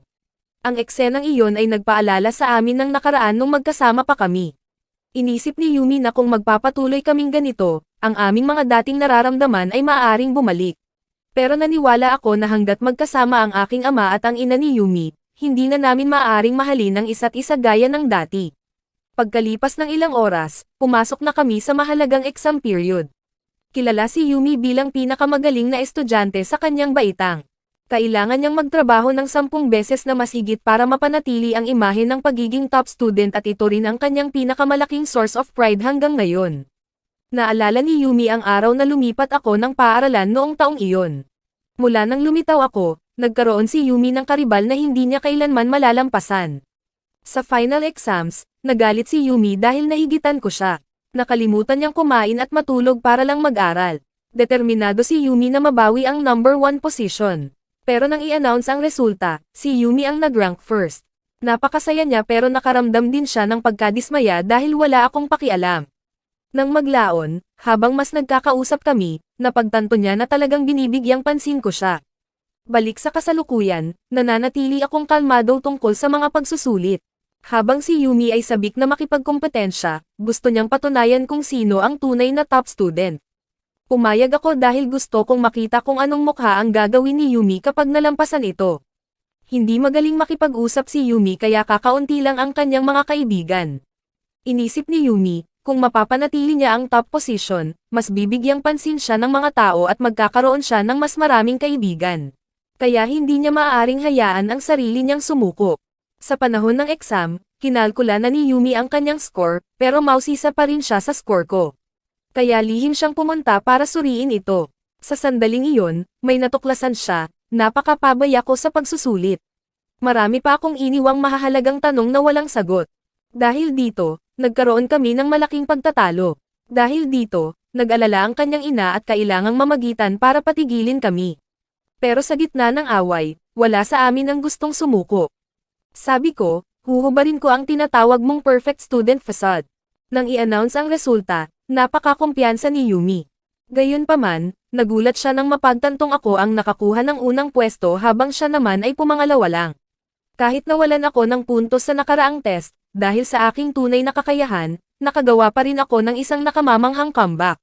Ang eksenang iyon ay nagpaalala sa amin ng nakaraan nung magkasama pa kami. Inisip ni Yumi na kung magpapatuloy kaming ganito, ang aming mga dating nararamdaman ay maaaring bumalik. Pero naniwala ako na hanggat magkasama ang aking ama at ang ina ni Yumi, hindi na namin maaaring mahalin ang isa't isa gaya ng dati. Pagkalipas ng ilang oras, pumasok na kami sa mahalagang exam period. Kilala si Yumi bilang pinakamagaling na estudyante sa kanyang baitang. Kailangan niyang magtrabaho ng 10 beses na mas higit para mapanatili ang imahe ng pagiging top student at ito rin ang kanyang pinakamalaking source of pride hanggang ngayon. Naalala ni Yumi ang araw na lumipat ako ng paaralan noong taong iyon. Mula nang lumitaw ako, nagkaroon si Yumi ng karibal na hindi niya kailanman malalampasan. Sa final exams, nagalit si Yumi dahil nahigitan ko siya. Nakalimutan niyang kumain at matulog para lang mag-aral. Determinado si Yumi na mabawi ang number 1 position. Pero nang i-announce ang resulta, si Yumi ang nag-rank first. Napakasaya niya pero nakaramdam din siya ng pagkadismaya dahil wala akong pakialam. Nang maglaon, habang mas nagkakausap kami, napagtanto niya na talagang binibigyang pansin ko siya. Balik sa kasalukuyan, nananatili akong kalmado tungkol sa mga pagsusulit. Habang si Yumi ay sabik na makipagkompetensya, gusto niyang patunayan kung sino ang tunay na top student. Pumayag ako dahil gusto kong makita kung anong mukha ang gagawin ni Yumi kapag nalampasan ito. Hindi magaling makipag-usap si Yumi kaya kakaunti lang ang kanyang mga kaibigan. Inisip ni Yumi, kung mapapanatili niya ang top position, mas bibigyang pansin siya ng mga tao at magkakaroon siya ng mas maraming kaibigan. Kaya hindi niya maaaring hayaan ang sarili niyang sumuko. Sa panahon ng exam, kinalkula na ni Yumi ang kanyang score, pero mausisa pa rin siya sa score ko. Kaya lihim siyang pumunta para suriin ito. Sa sandaling iyon, may natuklasan siya, napakapabaya ko sa pagsusulit. Marami pa akong iniwang mahahalagang tanong na walang sagot. Dahil dito, nagkaroon kami ng malaking pagtatalo. Dahil dito, nag-alala ang kanyang ina at kailangang mamagitan para patigilin kami. Pero sa gitna ng away, wala sa amin ang gustong sumuko. Sabi ko, huhubarin ko ang tinatawag mong perfect student facade. Nang i-announce ang resulta, napakakumpiyansa ni Yumi. Gayunpaman, nagulat siya nang mapagtantong ako ang nakakuha ng unang pwesto habang siya naman ay pumangalawa lang. Kahit nawalan ako ng puntos sa nakaraang test, dahil sa aking tunay na kakayahan, nakagawa pa rin ako ng isang nakamamanghang comeback.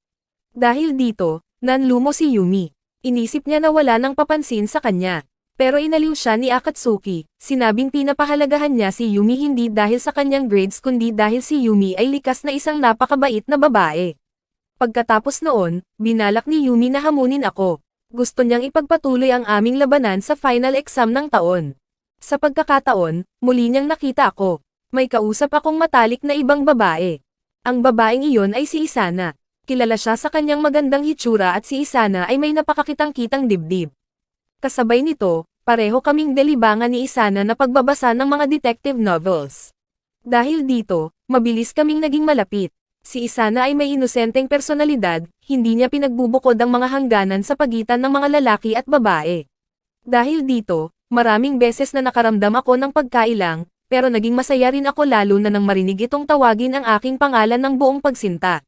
Dahil dito, nanlumo si Yumi. Inisip niya na wala nang papansin sa kanya. Pero inaliw siya ni Akatsuki, sinabing pinapahalagahan niya si Yumi hindi dahil sa kanyang grades kundi dahil si Yumi ay likas na isang napakabait na babae. Pagkatapos noon, binalak ni Yumi na hamunin ako. Gusto niyang ipagpatuloy ang aming labanan sa final exam ng taon. Sa pagkakataon, muli niyang nakita ako. May kausap akong matalik na ibang babae. Ang babaeng iyon ay si Isana. Kilala siya sa kanyang magandang hitsura at si Isana ay may napakakitang-kitang dibdib. Kasabay nito, pareho kaming delibangan ni Isana na pagbabasa ng mga detective novels. Dahil dito, mabilis kaming naging malapit. Si Isana ay may inosenteng personalidad, hindi niya pinagbubukod ang mga hangganan sa pagitan ng mga lalaki at babae. Dahil dito, maraming beses na nakaramdam ako ng pagkailang, pero naging masaya rin ako lalo na nang marinig itong tawagin ang aking pangalan ng buong pagsinta.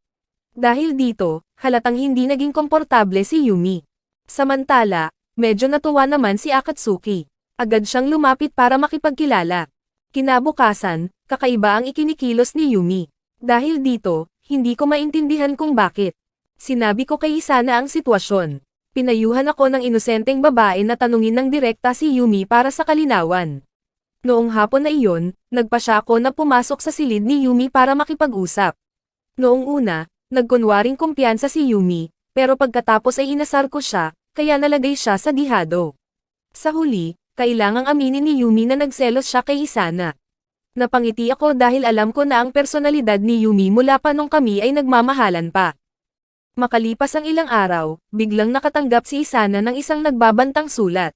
Dahil dito, halatang hindi naging komportable si Yumi. Samantala, medyo natuwa naman si Akatsuki. Agad siyang lumapit para makipagkilala. Kinabukasan, kakaiba ang ikinikilos ni Yumi. Dahil dito, hindi ko maintindihan kung bakit. Sinabi ko kay Isana ang sitwasyon. Pinayuhan ako ng inosenteng babae na tanungin ng direkta si Yumi para sa kalinawan. Noong hapon na iyon, nagpa siya ako na pumasok sa silid ni Yumi para makipag-usap. Noong una, nagkunwaring kumpiyansa si Yumi, pero pagkatapos ay inasar ko siya, kaya nalagay siya sa dihado. Sa huli, kailangang aminin ni Yumi na nagselos siya kay Isana. Napangiti ako dahil alam ko na ang personalidad ni Yumi mula pa nung kami ay nagmamahalan pa. Makalipas ang ilang araw, biglang nakatanggap si Isana ng isang nagbabantang sulat.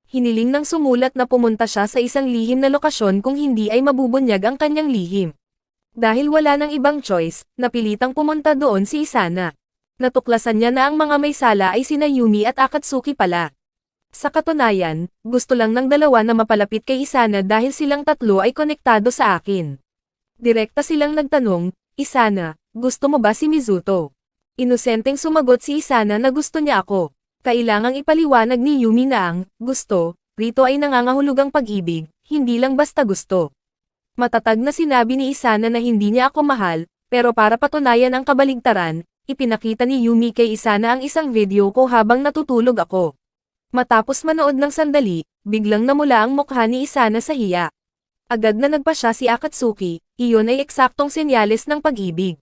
Hiniling ng sumulat na pumunta siya sa isang lihim na lokasyon kung hindi ay mabubunyag ang kanyang lihim. Dahil wala nang ibang choice, napilitang pumunta doon si Isana. Natuklasan niya na ang mga may sala ay sina Yumi at Akatsuki pala. Sa katunayan, gusto lang ng dalawa na mapalapit kay Isana dahil silang tatlo ay konektado sa akin. Direkta silang nagtanong, Isana, gusto mo ba si Mizuto? Inosenteng sumagot si Isana na gusto niya ako. Kailangang ipaliwanag ni Yumi na ang gusto rito ay nangangahulugang pag-ibig, hindi lang basta gusto. Matatag na sinabi ni Isana na hindi niya ako mahal, pero para patunayan ang kabaligtaran, ipinakita ni Yumi kay Isana ang isang video ko habang natutulog ako. Matapos manood ng sandali, biglang namula ang mukha ni Isana sa hiya. Agad na nagpa siya si Akatsuki, iyon ay eksaktong senyales ng pag-ibig.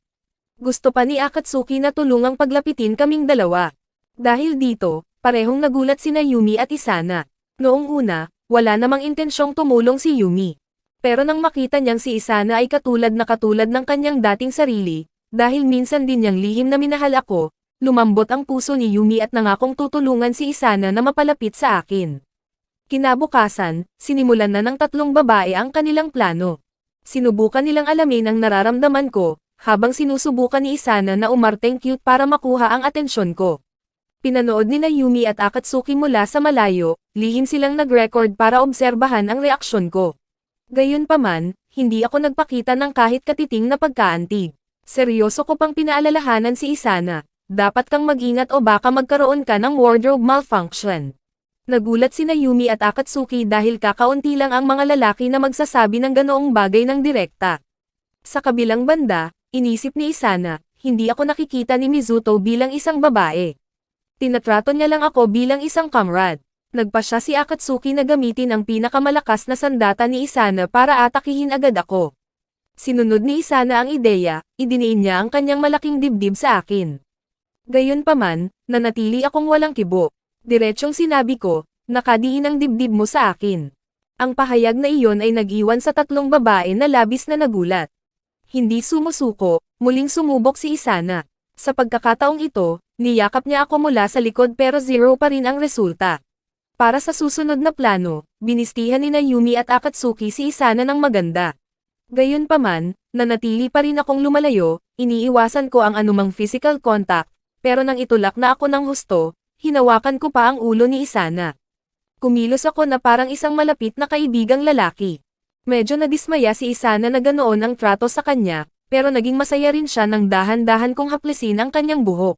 Gusto pa ni Akatsuki na tulungang paglapitin kaming dalawa. Dahil dito, parehong nagulat sina Yumi at Isana. Noong una, wala namang intensyong tumulong si Yumi. Pero nang makita niyang si Isana ay katulad ng kanyang dating sarili, dahil minsan din niyang lihim na minahal ako, lumambot ang puso ni Yumi at nangakong tutulungan si Isana na mapalapit sa akin. Kinabukasan, sinimulan na ng tatlong babae ang kanilang plano. Sinubukan nilang alamin ang nararamdaman ko, habang sinusubukan ni Isana na umarteng cute para makuha ang atensyon ko. Pinanood nila Yumi at Akatsuki mula sa malayo, lihim silang nag-record para obserbahan ang reaksyon ko. Gayunpaman, hindi ako nagpakita ng kahit katiting na pagkaantig. Seryoso ko pang pinaalalahanan si Isana, dapat kang mag-ingat o baka magkaroon ka ng wardrobe malfunction. Nagulat sina Yumi at Akatsuki dahil kakaunti lang ang mga lalaki na magsasabi ng ganoong bagay ng direkta. Sa kabilang banda, inisip ni Isana, hindi ako nakikita ni Mizuto bilang isang babae. Tinatrato niya lang ako bilang isang comrade. Nagpa siya si Akatsuki na gamitin ang pinakamalakas na sandata ni Isana para atakihin agad ako. Sinunod ni Isana ang ideya, idiniin niya ang kanyang malaking dibdib sa akin. Gayunpaman, nanatili akong walang kibo. Diretsyong sinabi ko, nakadiin ang dibdib mo sa akin. Ang pahayag na iyon ay nag-iwan sa tatlong babae na labis na nagulat. Hindi sumusuko, muling sumubok si Isana. Sa pagkakataong ito, niyakap niya ako mula sa likod pero zero pa rin ang resulta. Para sa susunod na plano, binistihan ni na Yumi at Akatsuki si Isana ng maganda. Gayunpaman, nanatili pa rin akong lumalayo, iniiwasan ko ang anumang physical contact, pero nang itulak na ako ng husto, hinawakan ko pa ang ulo ni Isana. Kumilos ako na parang isang malapit na kaibigang lalaki. Medyo nadismaya si Isana na ganoon ang trato sa kanya, pero naging masaya rin siya nang dahan-dahan kong haplisin ang kanyang buhok.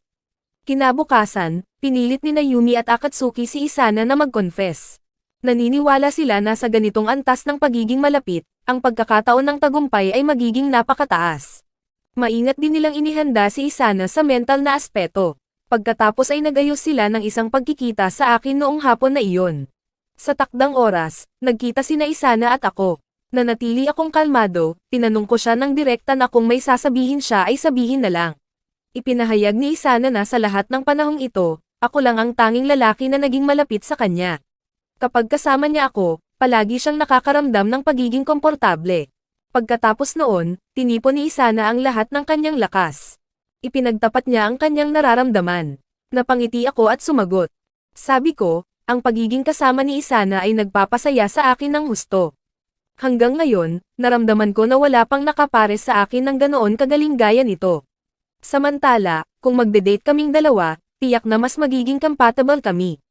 Kinabukasan, pinilit ni na Yumi at Akatsuki si Isana na mag-confess. Naniniwala sila na sa ganitong antas ng pagiging malapit, ang pagkakataon ng tagumpay ay magiging napakataas. Maingat din nilang inihanda si Isana sa mental na aspeto. Pagkatapos ay nagayos sila ng isang pagkikita sa akin noong hapon na iyon. Sa takdang oras, nagkita sina Isana at ako. Nanatili akong kalmado, tinanong ko siya ng direkta na kung may sasabihin siya ay sabihin na lang. Ipinahayag ni Isana na sa lahat ng panahong ito, ako lang ang tanging lalaki na naging malapit sa kanya. Kapag kasama niya ako, palagi siyang nakakaramdam ng pagiging komportable. Pagkatapos noon, tinipon ni Isana ang lahat ng kanyang lakas. Ipinagtapat niya ang kanyang nararamdaman. Napangiti ako at sumagot. Sabi ko, ang pagiging kasama ni Isana ay nagpapasaya sa akin ng husto. Hanggang ngayon, naramdaman ko na wala pang nakapares sa akin ng ganoon kagaling gaya nito. Samantala, kung magde-date kaming dalawa, tiyak na mas magiging compatible kami.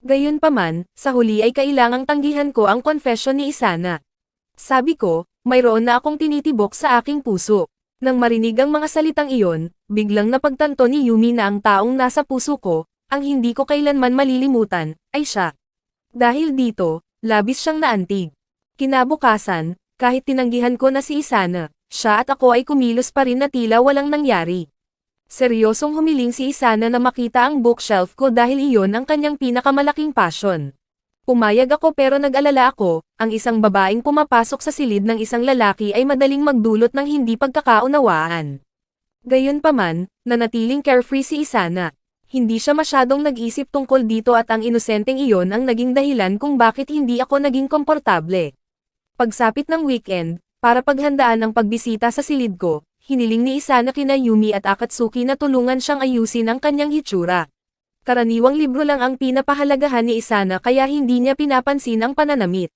Gayunpaman, sa huli ay kailangang tanggihan ko ang confession ni Isana. Sabi ko, mayroon na akong tinitibok sa aking puso. Nang marinig ang mga salitang iyon, biglang napagtanto ni Yumi na ang taong nasa puso ko, ang hindi ko kailanman malilimutan, ay siya. Dahil dito, labis siyang naantig. Kinabukasan, kahit tinanggihan ko na si Isana, siya at ako ay kumilos pa rin na tila walang nangyari. Seryosong humiling si Isana na makita ang bookshelf ko dahil iyon ang kanyang pinakamalaking passion. Pumayag ako pero nag-alala ako, ang isang babaeng pumapasok sa silid ng isang lalaki ay madaling magdulot ng hindi pagkakaunawaan. Gayunpaman, nanatiling carefree si Isana. Hindi siya masyadong nag-isip tungkol dito at ang inosenteng iyon ang naging dahilan kung bakit hindi ako naging komportable. Pagsapit ng weekend, para paghandaan ang pagbisita sa silid ko, hiniling ni Isana kina Yumi at Akatsuki na tulungan siyang ayusin ang kanyang hitsura. Karaniwang libro lang ang pinapahalagahan ni Isana kaya hindi niya pinapansin ang pananamit.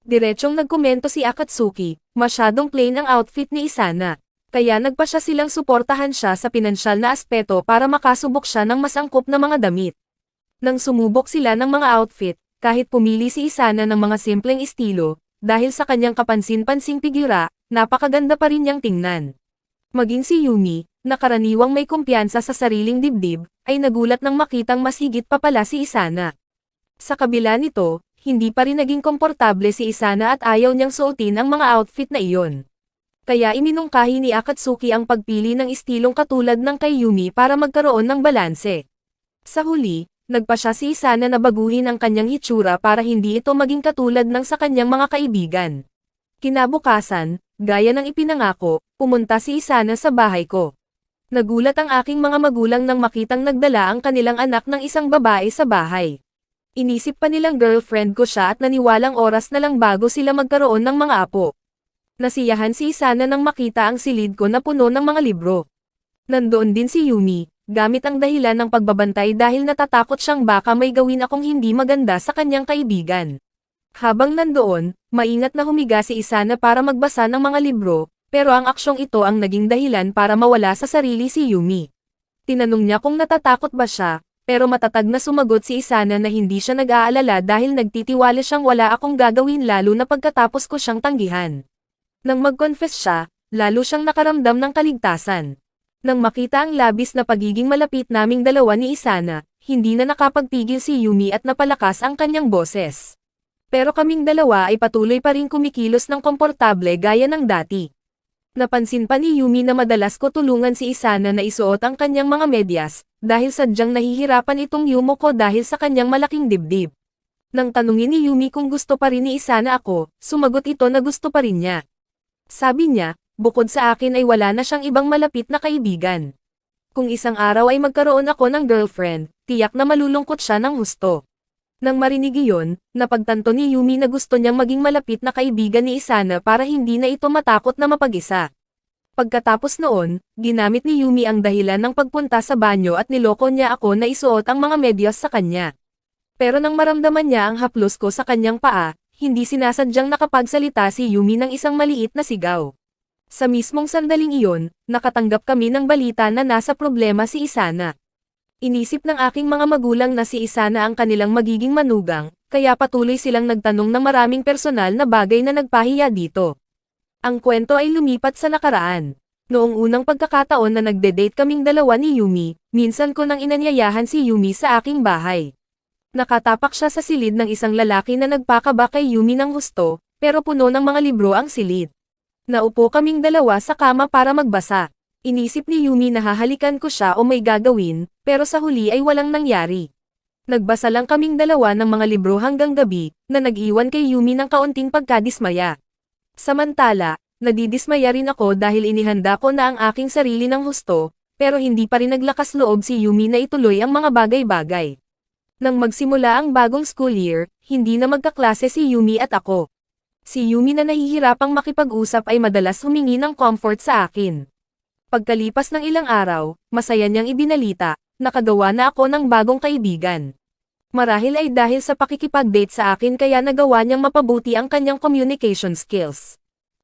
Diretsong nagkomento si Akatsuki, masyadong plain ang outfit ni Isana. Kaya nagpa siya silang suportahan siya sa pinansyal na aspeto para makasubok siya ng mas angkop na mga damit. Nang sumubok sila ng mga outfit, kahit pumili si Isana ng mga simpleng estilo, dahil sa kanyang kapansin-pansing figura, napakaganda pa rin niyang tingnan. Maging si Yumi, na karaniwang may kumpiyansa sa sariling dibdib, ay nagulat nang makitang mas higit pa pala si Isana. Sa kabila nito, hindi pa rin naging komportable si Isana at ayaw niyang suotin ang mga outfit na iyon. Kaya iminungkahi ni Akatsuki ang pagpili ng estilong katulad ng kay Yumi para magkaroon ng balanse. Sa huli, nagpa siya si Isana na baguhin ang kanyang hitsura para hindi ito maging katulad ng sa kanyang mga kaibigan. Kinabukasan, gaya ng ipinangako, pumunta si Isana sa bahay ko. Nagulat ang aking mga magulang nang makitang nagdala ang kanilang anak ng isang babae sa bahay. Inisip pa nilang girlfriend ko siya at naniwalang oras na lang bago sila magkaroon ng mga apo. Nasiyahan si Isana nang makita ang silid ko na puno ng mga libro. Nandoon din si Yumi, gamit ang dahilan ng pagbabantay dahil natatakot siyang baka may gawin akong hindi maganda sa kanyang kaibigan. Habang nandoon, maingat na humiga si Isana para magbasa ng mga libro, pero ang aksyong ito ang naging dahilan para mawala sa sarili si Yumi. Tinanong niya kung natatakot ba siya, pero matatag na sumagot si Isana na hindi siya nag-aalala dahil nagtitiwala siyang wala akong gagawin lalo na pagkatapos ko siyang tanggihan. Nang mag-confess siya, lalo siyang nakaramdam ng kaligtasan. Nang makita ang labis na pagiging malapit naming dalawa ni Isana, hindi na nakapagpigil si Yumi at napalakas ang kanyang boses. Pero kaming dalawa ay patuloy pa rin kumikilos ng komportable gaya ng dati. Napansin pa ni Yumi na madalas ko tulungan si Isana na isuot ang kanyang mga medyas, dahil sadyang nahihirapan itong yumo ko dahil sa kanyang malaking dibdib. Nang tanungin ni Yumi kung gusto pa rin ni Isana ako, sumagot ito na gusto pa rin niya. Sabi niya, bukod sa akin ay wala na siyang ibang malapit na kaibigan. Kung isang araw ay magkaroon ako ng girlfriend, tiyak na malulungkot siya ng husto. Nang marinig iyon, napagtanto ni Yumi na gusto niyang maging malapit na kaibigan ni Isana para hindi na ito matakot na mapag-isa. Pagkatapos noon, ginamit ni Yumi ang dahilan ng pagpunta sa banyo at niloko niya ako na isuot ang mga medyas sa kanya. Pero nang maramdaman niya ang haplos ko sa kanyang paa, hindi sinasadyang nakapagsalita si Yumi ng isang maliit na sigaw. Sa mismong sandaling iyon, nakatanggap kami ng balita na nasa problema si Isana. Inisip ng aking mga magulang na si Isana ang kanilang magiging manugang, kaya patuloy silang nagtanong ng maraming personal na bagay na nagpahiya dito. Ang kwento ay lumipat sa nakaraan. Noong unang pagkakataon na nagde-date kaming dalawa ni Yumi, minsan ko nang inanyayahan si Yumi sa aking bahay. Nakatapak siya sa silid ng isang lalaki na nagpakaba kay Yumi ng husto, pero puno ng mga libro ang silid. Naupo kaming dalawa sa kama para magbasa. Inisip ni Yumi na hahalikan ko siya o may gagawin, pero sa huli ay walang nangyari. Nagbasa lang kaming dalawa ng mga libro hanggang gabi, na nag-iwan kay Yumi ng kaunting pagkadismaya. Samantala, nadidismaya rin ako dahil inihanda ko na ang aking sarili ng husto, pero hindi pa rin naglakas loob si Yumi na ituloy ang mga bagay-bagay. Nang magsimula ang bagong school year, hindi na magkaklase si Yumi at ako. Si Yumi na nahihirapang makipag-usap ay madalas humingi ng comfort sa akin. Pagkalipas ng ilang araw, masaya niyang ibinalita, nakagawa na ako ng bagong kaibigan. Marahil ay dahil sa pakikipag-date sa akin kaya nagawa niyang mapabuti ang kanyang communication skills.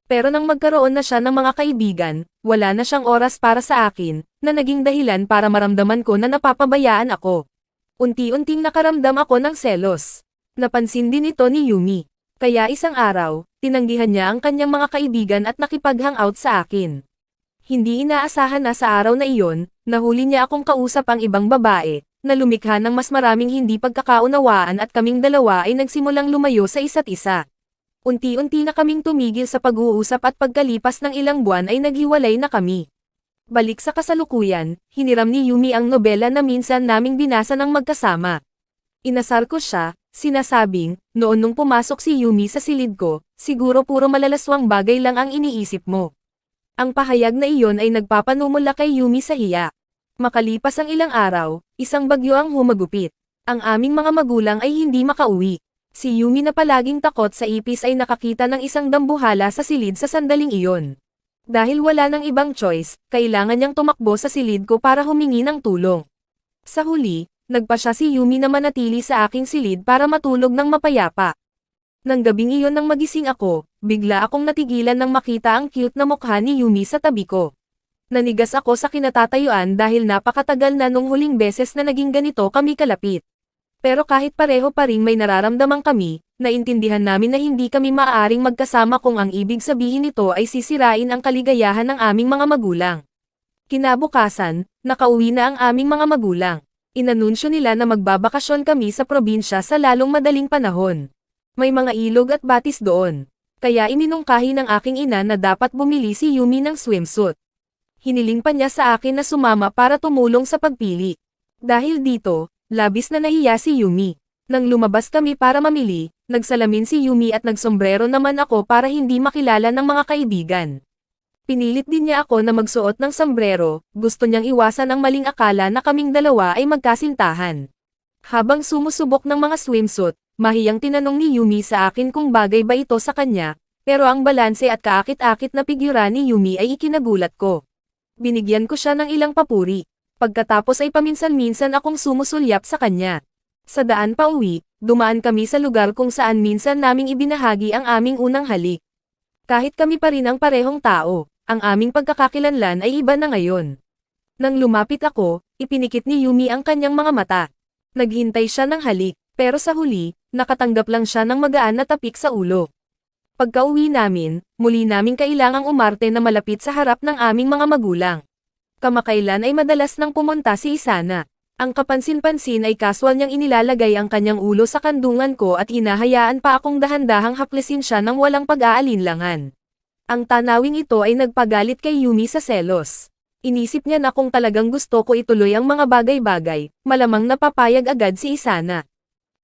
Pero nang magkaroon na siya ng mga kaibigan, wala na siyang oras para sa akin, na naging dahilan para maramdaman ko na napapabayaan ako. Unti-unting nakaramdam ako ng selos. Napansin din ito ni Yumi. Kaya isang araw, tinanggihan niya ang kanyang mga kaibigan at nakipag-hangout sa akin. Hindi inaasahan na sa araw na iyon, nahuli niya akong kausap ang ibang babae, na lumikha ng mas maraming hindi pagkakaunawaan at kaming dalawa ay nagsimulang lumayo sa isa't isa. Unti-unti na kaming tumigil sa pag-uusap at pagkalipas ng ilang buwan ay naghiwalay na kami. Balik sa kasalukuyan, hiniram ni Yumi ang nobela na minsan naming binasa ng magkasama. Inasar ko siya, sinasabing, noon nung pumasok si Yumi sa silid ko, siguro puro malalaswang bagay lang ang iniisip mo. Ang pahayag na iyon ay nagpapanumula kay Yumi sa hiya. Makalipas ang ilang araw, isang bagyo ang humagupit. Ang aming mga magulang ay hindi makauwi. Si Yumi na palaging takot sa ipis ay nakakita ng isang dambuhala sa silid sa sandaling iyon. Dahil wala nang ibang choice, kailangan niyang tumakbo sa silid ko para humingi ng tulong. Sa huli, nagpasya si Yumi na manatili sa aking silid para matulog ng mapayapa. Nang gabing iyon nang magising ako, bigla akong natigilan nang makita ang cute na mukha ni Yumi sa tabi ko. Nanigas ako sa kinatatayuan dahil napakatagal na nung huling beses na naging ganito kami kalapit. Pero kahit pareho pa ring may nararamdaman kami, naintindihan namin na hindi kami maaaring magkasama kung ang ibig sabihin nito ay sisirain ang kaligayahan ng aming mga magulang. Kinabukasan, nakauwi na ang aming mga magulang. Inanunsyo nila na magbabakasyon kami sa probinsya sa lalong madaling panahon. May mga ilog at batis doon. Kaya iminungkahi ng aking ina na dapat bumili si Yumi ng swimsuit. Hiniling pa niya sa akin na sumama para tumulong sa pagpili. Dahil dito, labis na nahiya si Yumi. Nang lumabas kami para mamili, nagsalamin si Yumi at nagsombrero naman ako para hindi makilala ng mga kaibigan. Pinilit din niya ako na magsuot ng sombrero, gusto niyang iwasan ang maling akala na kaming dalawa ay magkasintahan. Habang sumusubok ng mga swimsuit, mahiyang tinanong ni Yumi sa akin kung bagay ba ito sa kanya, pero ang balanse at kaakit-akit na figura ni Yumi ay ikinagulat ko. Binigyan ko siya ng ilang papuri. Pagkatapos ay paminsan-minsan akong sumusulyap sa kanya. Sa daan pa uwi, dumaan kami sa lugar kung saan minsan naming ibinahagi ang aming unang halik. Kahit kami pa rin ang parehong tao, ang aming pagkakakilanlan ay iba na ngayon. Nang lumapit ako, ipinikit ni Yumi ang kanyang mga mata. Naghintay siya ng halik, pero sa huli, nakatanggap lang siya ng magaan na tapik sa ulo. Pagka-uwi namin, muli naming kailangang umarte na malapit sa harap ng aming mga magulang. Kamakailan ay madalas nang pumunta si Isana. Ang kapansin-pansin ay kaswal niyang inilalagay ang kanyang ulo sa kandungan ko at hinahayaan pa akong dahan-dahang haplesin siya ng walang pag-aalinlangan. Ang tanawing ito ay nagpagalit kay Yumi sa selos. Inisip niya na kung talagang gusto ko ituloy ang mga bagay-bagay, malamang napapayag agad si Isana.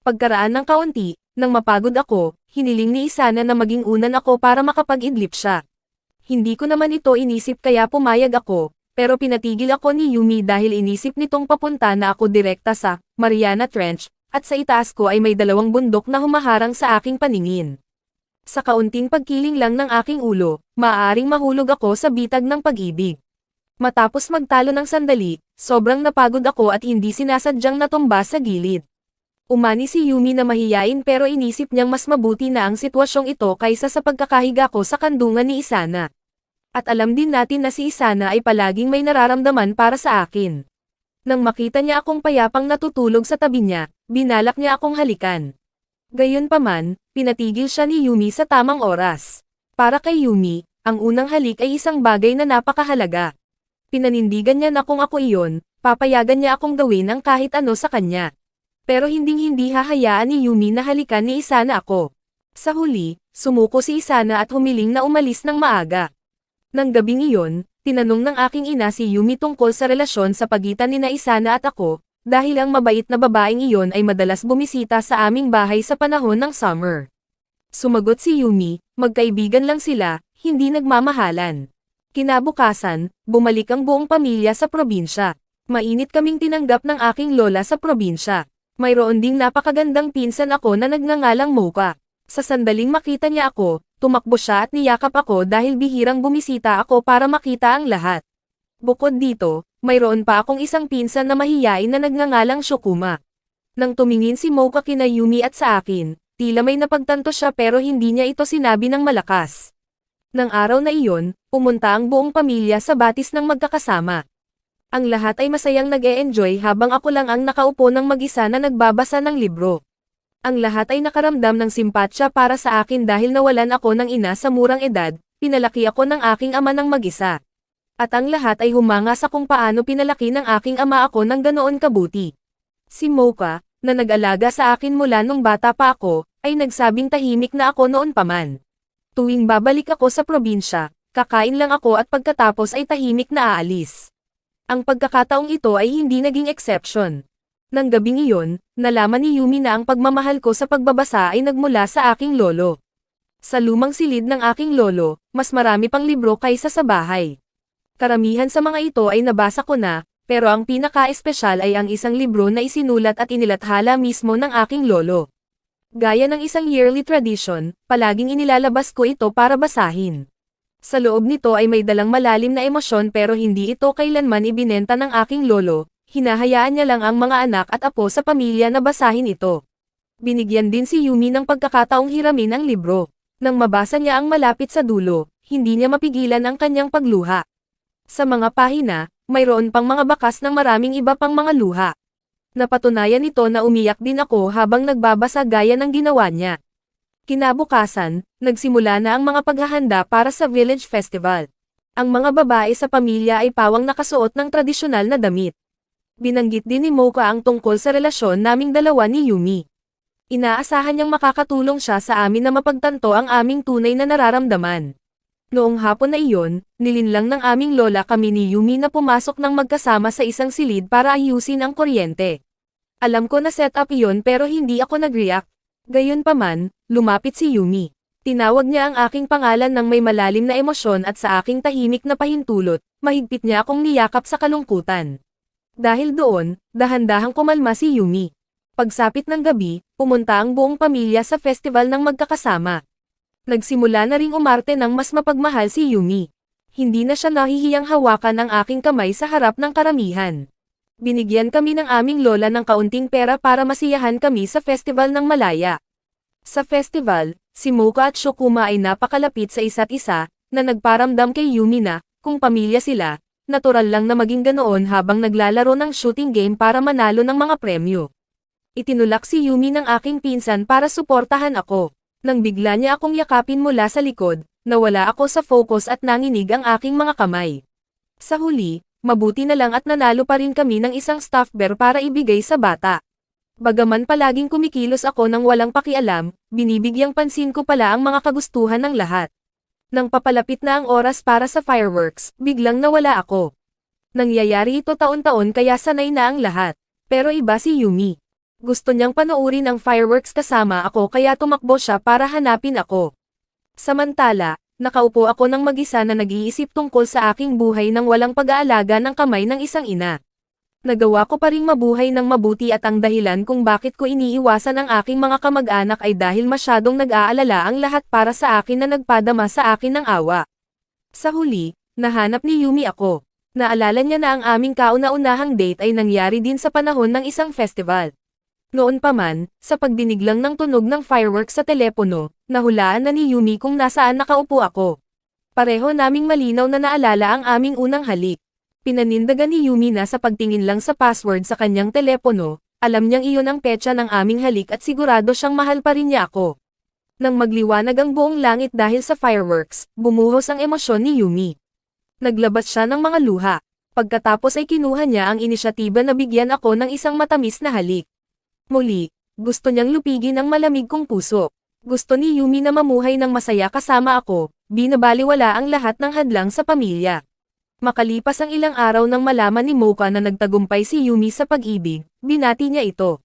Pagkaraan ng kaunti, nang mapagod ako, hiniling ni Isana na maging unan ako para makapag-idlip siya. Hindi ko naman ito inisip kaya pumayag ako. Pero pinatigil ako ni Yumi dahil inisip nitong papunta na ako direkta sa Mariana Trench, at sa itaas ko ay may dalawang bundok na humaharang sa aking paningin. Sa kaunting pagkiling lang ng aking ulo, maaaring mahulog ako sa bitag ng pag-ibig. Matapos magtalo ng sandali, sobrang napagod ako at hindi sinasadyang natumba sa gilid. Umani si Yumi na mahiyain pero inisip niyang mas mabuti na ang sitwasyong ito kaysa sa pagkakahiga ko sa kandungan ni Isana. At alam din natin na si Isana ay palaging may nararamdaman para sa akin. Nang makita niya akong payapang natutulog sa tabi niya, binalak niya akong halikan. Gayunpaman, pinatigil siya ni Yumi sa tamang oras. Para kay Yumi, ang unang halik ay isang bagay na napakahalaga. Pinanindigan niya na kung ako iyon, papayagan niya akong gawin ang kahit ano sa kanya. Pero hinding-hindi hahayaan ni Yumi na halikan ni Isana ako. Sa huli, sumuko si Isana at humiling na umalis ng maaga. Nang gabing iyon, tinanong ng aking ina si Yumi tungkol sa relasyon sa pagitan ni Isana at ako, dahil ang mabait na babaeng iyon ay madalas bumisita sa aming bahay sa panahon ng summer. Sumagot si Yumi, magkaibigan lang sila, hindi nagmamahalan. Kinabukasan, bumalik ang buong pamilya sa probinsya. Mainit kaming tinanggap ng aking lola sa probinsya. Mayroon ding napakagandang pinsan ako na nagngangalang Mocha. Sa sandaling makita niya ako, tumakbo siya at niyakap ako dahil bihirang bumisita ako para makita ang lahat. Bukod dito, mayroon pa akong isang pinsan na mahiyain na nagngangalang Shokuma. Nang tumingin si Mocha kina Yumi at sa akin, tila may napagtanto siya pero hindi niya ito sinabi ng malakas. Nang araw na iyon, pumunta ang buong pamilya sa batis ng magkakasama. Ang lahat ay masayang nag-e-enjoy habang ako lang ang nakaupo ng mag-isa na nagbabasa ng libro. Ang lahat ay nakaramdam ng simpatsya para sa akin dahil nawalan ako ng ina sa murang edad, pinalaki ako ng aking ama ng mag-isa. At ang lahat ay humanga sa kung paano pinalaki ng aking ama ako ng ganoon kabuti. Si Mocha, na nag-alaga sa akin mula nung bata pa ako, ay nagsabing tahimik na ako noon pa man. Tuwing babalik ako sa probinsya, kakain lang ako at pagkatapos ay tahimik na aalis. Ang pagkakataong ito ay hindi naging exception. Nang gabing iyon, nalaman ni Yumi na ang pagmamahal ko sa pagbabasa ay nagmula sa aking lolo. Sa lumang silid ng aking lolo, mas marami pang libro kaysa sa bahay. Karamihan sa mga ito ay nabasa ko na, pero ang pinaka-espesyal ay ang isang libro na isinulat at inilathala mismo ng aking lolo. Gaya ng isang yearly tradition, palaging inilalabas ko ito para basahin. Sa loob nito ay may dalang malalim na emosyon pero hindi ito kailanman ibinenta ng aking lolo, hinahayaan niya lang ang mga anak at apo sa pamilya na basahin ito. Binigyan din si Yumi ng pagkakataong hiramin ang libro. Nang mabasa niya ang malapit sa dulo, hindi niya mapigilan ang kanyang pagluha. Sa mga pahina, mayroon pang mga bakas ng maraming iba pang mga luha. Napatunayan nito na umiyak din ako habang nagbabasa gaya ng ginawa niya. Kinabukasan, nagsimula na ang mga paghahanda para sa Village Festival. Ang mga babae sa pamilya ay pawang nakasuot ng tradisyonal na damit. Binanggit din ni Mocha ang tungkol sa relasyon naming dalawa ni Yumi. Inaasahan niyang makakatulong siya sa amin na mapagtanto ang aming tunay na nararamdaman. Noong hapon na iyon, nilinlang ng aming lola kami ni Yumi na pumasok ng magkasama sa isang silid para ayusin ang kuryente. Alam ko na setup iyon pero hindi ako nag-react. Gayunpaman, lumapit si Yumi. Tinawag niya ang aking pangalan ng may malalim na emosyon at sa aking tahimik na pahintulot, mahigpit niya akong niyakap sa kalungkutan. Dahil doon, dahan-dahang kumalma si Yumi. Pagsapit ng gabi, pumunta ang buong pamilya sa festival ng magkakasama. Nagsimula na ring umarte ng mas mapagmahal si Yumi. Hindi na siya nahihiyang hawakan ang aking kamay sa harap ng karamihan. Binigyan kami ng aming lola ng kaunting pera para masiyahan kami sa festival ng Malaya. Sa festival, si Mocha at Shokuma ay napakalapit sa isa't isa, na nagparamdam kay Yumi na, kung pamilya sila, natural lang na maging ganoon habang naglalaro ng shooting game para manalo ng mga premyo. Itinulak si Yumi ng aking pinsan para suportahan ako. Nang bigla niya akong yakapin mula sa likod, nawala ako sa focus at nanginig ang aking mga kamay. Sa huli, mabuti na lang at nanalo pa rin kami ng isang stuffed bear para ibigay sa bata. Bagaman palaging kumikilos ako ng walang pakialam, binibigyang pansin ko pala ang mga kagustuhan ng lahat. Nang papalapit na ang oras para sa fireworks, biglang nawala ako. Nangyayari ito taon-taon kaya sanay na ang lahat. Pero iba si Yumi. Gusto niyang panoorin ang fireworks kasama ako kaya tumakbo siya para hanapin ako. Samantala, nakaupo ako ng mag-isa na nag-iisip tungkol sa aking buhay nang walang pag-aalaga ng kamay ng isang ina. Nagawa ko pa ring mabuhay ng mabuti at ang dahilan kung bakit ko iniiwasan ang aking mga kamag-anak ay dahil masyadong nag-aalala ang lahat para sa akin na nagpadama sa akin ng awa. Sa huli, nahanap ni Yumi ako. Naalala niya na ang aming kauna-unahang date ay nangyari din sa panahon ng isang festival. Noon pa man, sa pagdinig lang ng tunog ng fireworks sa telepono, nahulaan na ni Yumi kung nasaan nakaupo ako. Pareho naming malinaw na naalala ang aming unang halik. Pinanindagan ni Yumi na sa pagtingin lang sa password sa kanyang telepono, alam niyang iyon ang petsa ng aming halik at sigurado siyang mahal pa rin niya ako. Nang magliwanag ang buong langit dahil sa fireworks, bumuhos ang emosyon ni Yumi. Naglabas siya ng mga luha. Pagkatapos ay kinuha niya ang inisyatiba na bigyan ako ng isang matamis na halik. Muli, gusto niyang lupigin ang malamig kong puso. Gusto ni Yumi na mamuhay ng masaya kasama ako, binabaliwala ang lahat ng hadlang sa pamilya. Makalipas ang ilang araw nang malaman ni Mocha na nagtagumpay si Yumi sa pag-ibig, binati niya ito.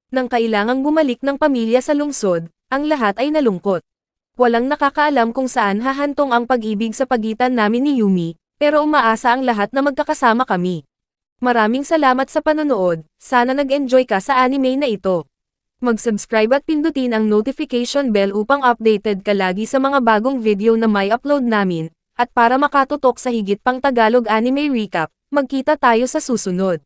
Nang kailangang bumalik ng pamilya sa lungsod, ang lahat ay nalungkot. Walang nakakaalam kung saan hahantong ang pag-ibig sa pagitan namin ni Yumi, pero umaasa ang lahat na magkakasama kami. Maraming salamat sa panonood, sana nag-enjoy ka sa anime na ito. Mag-subscribe at pindutin ang notification bell upang updated ka lagi sa mga bagong video na may upload namin, at para makatutok sa higit pang Tagalog anime recap, magkita tayo sa susunod.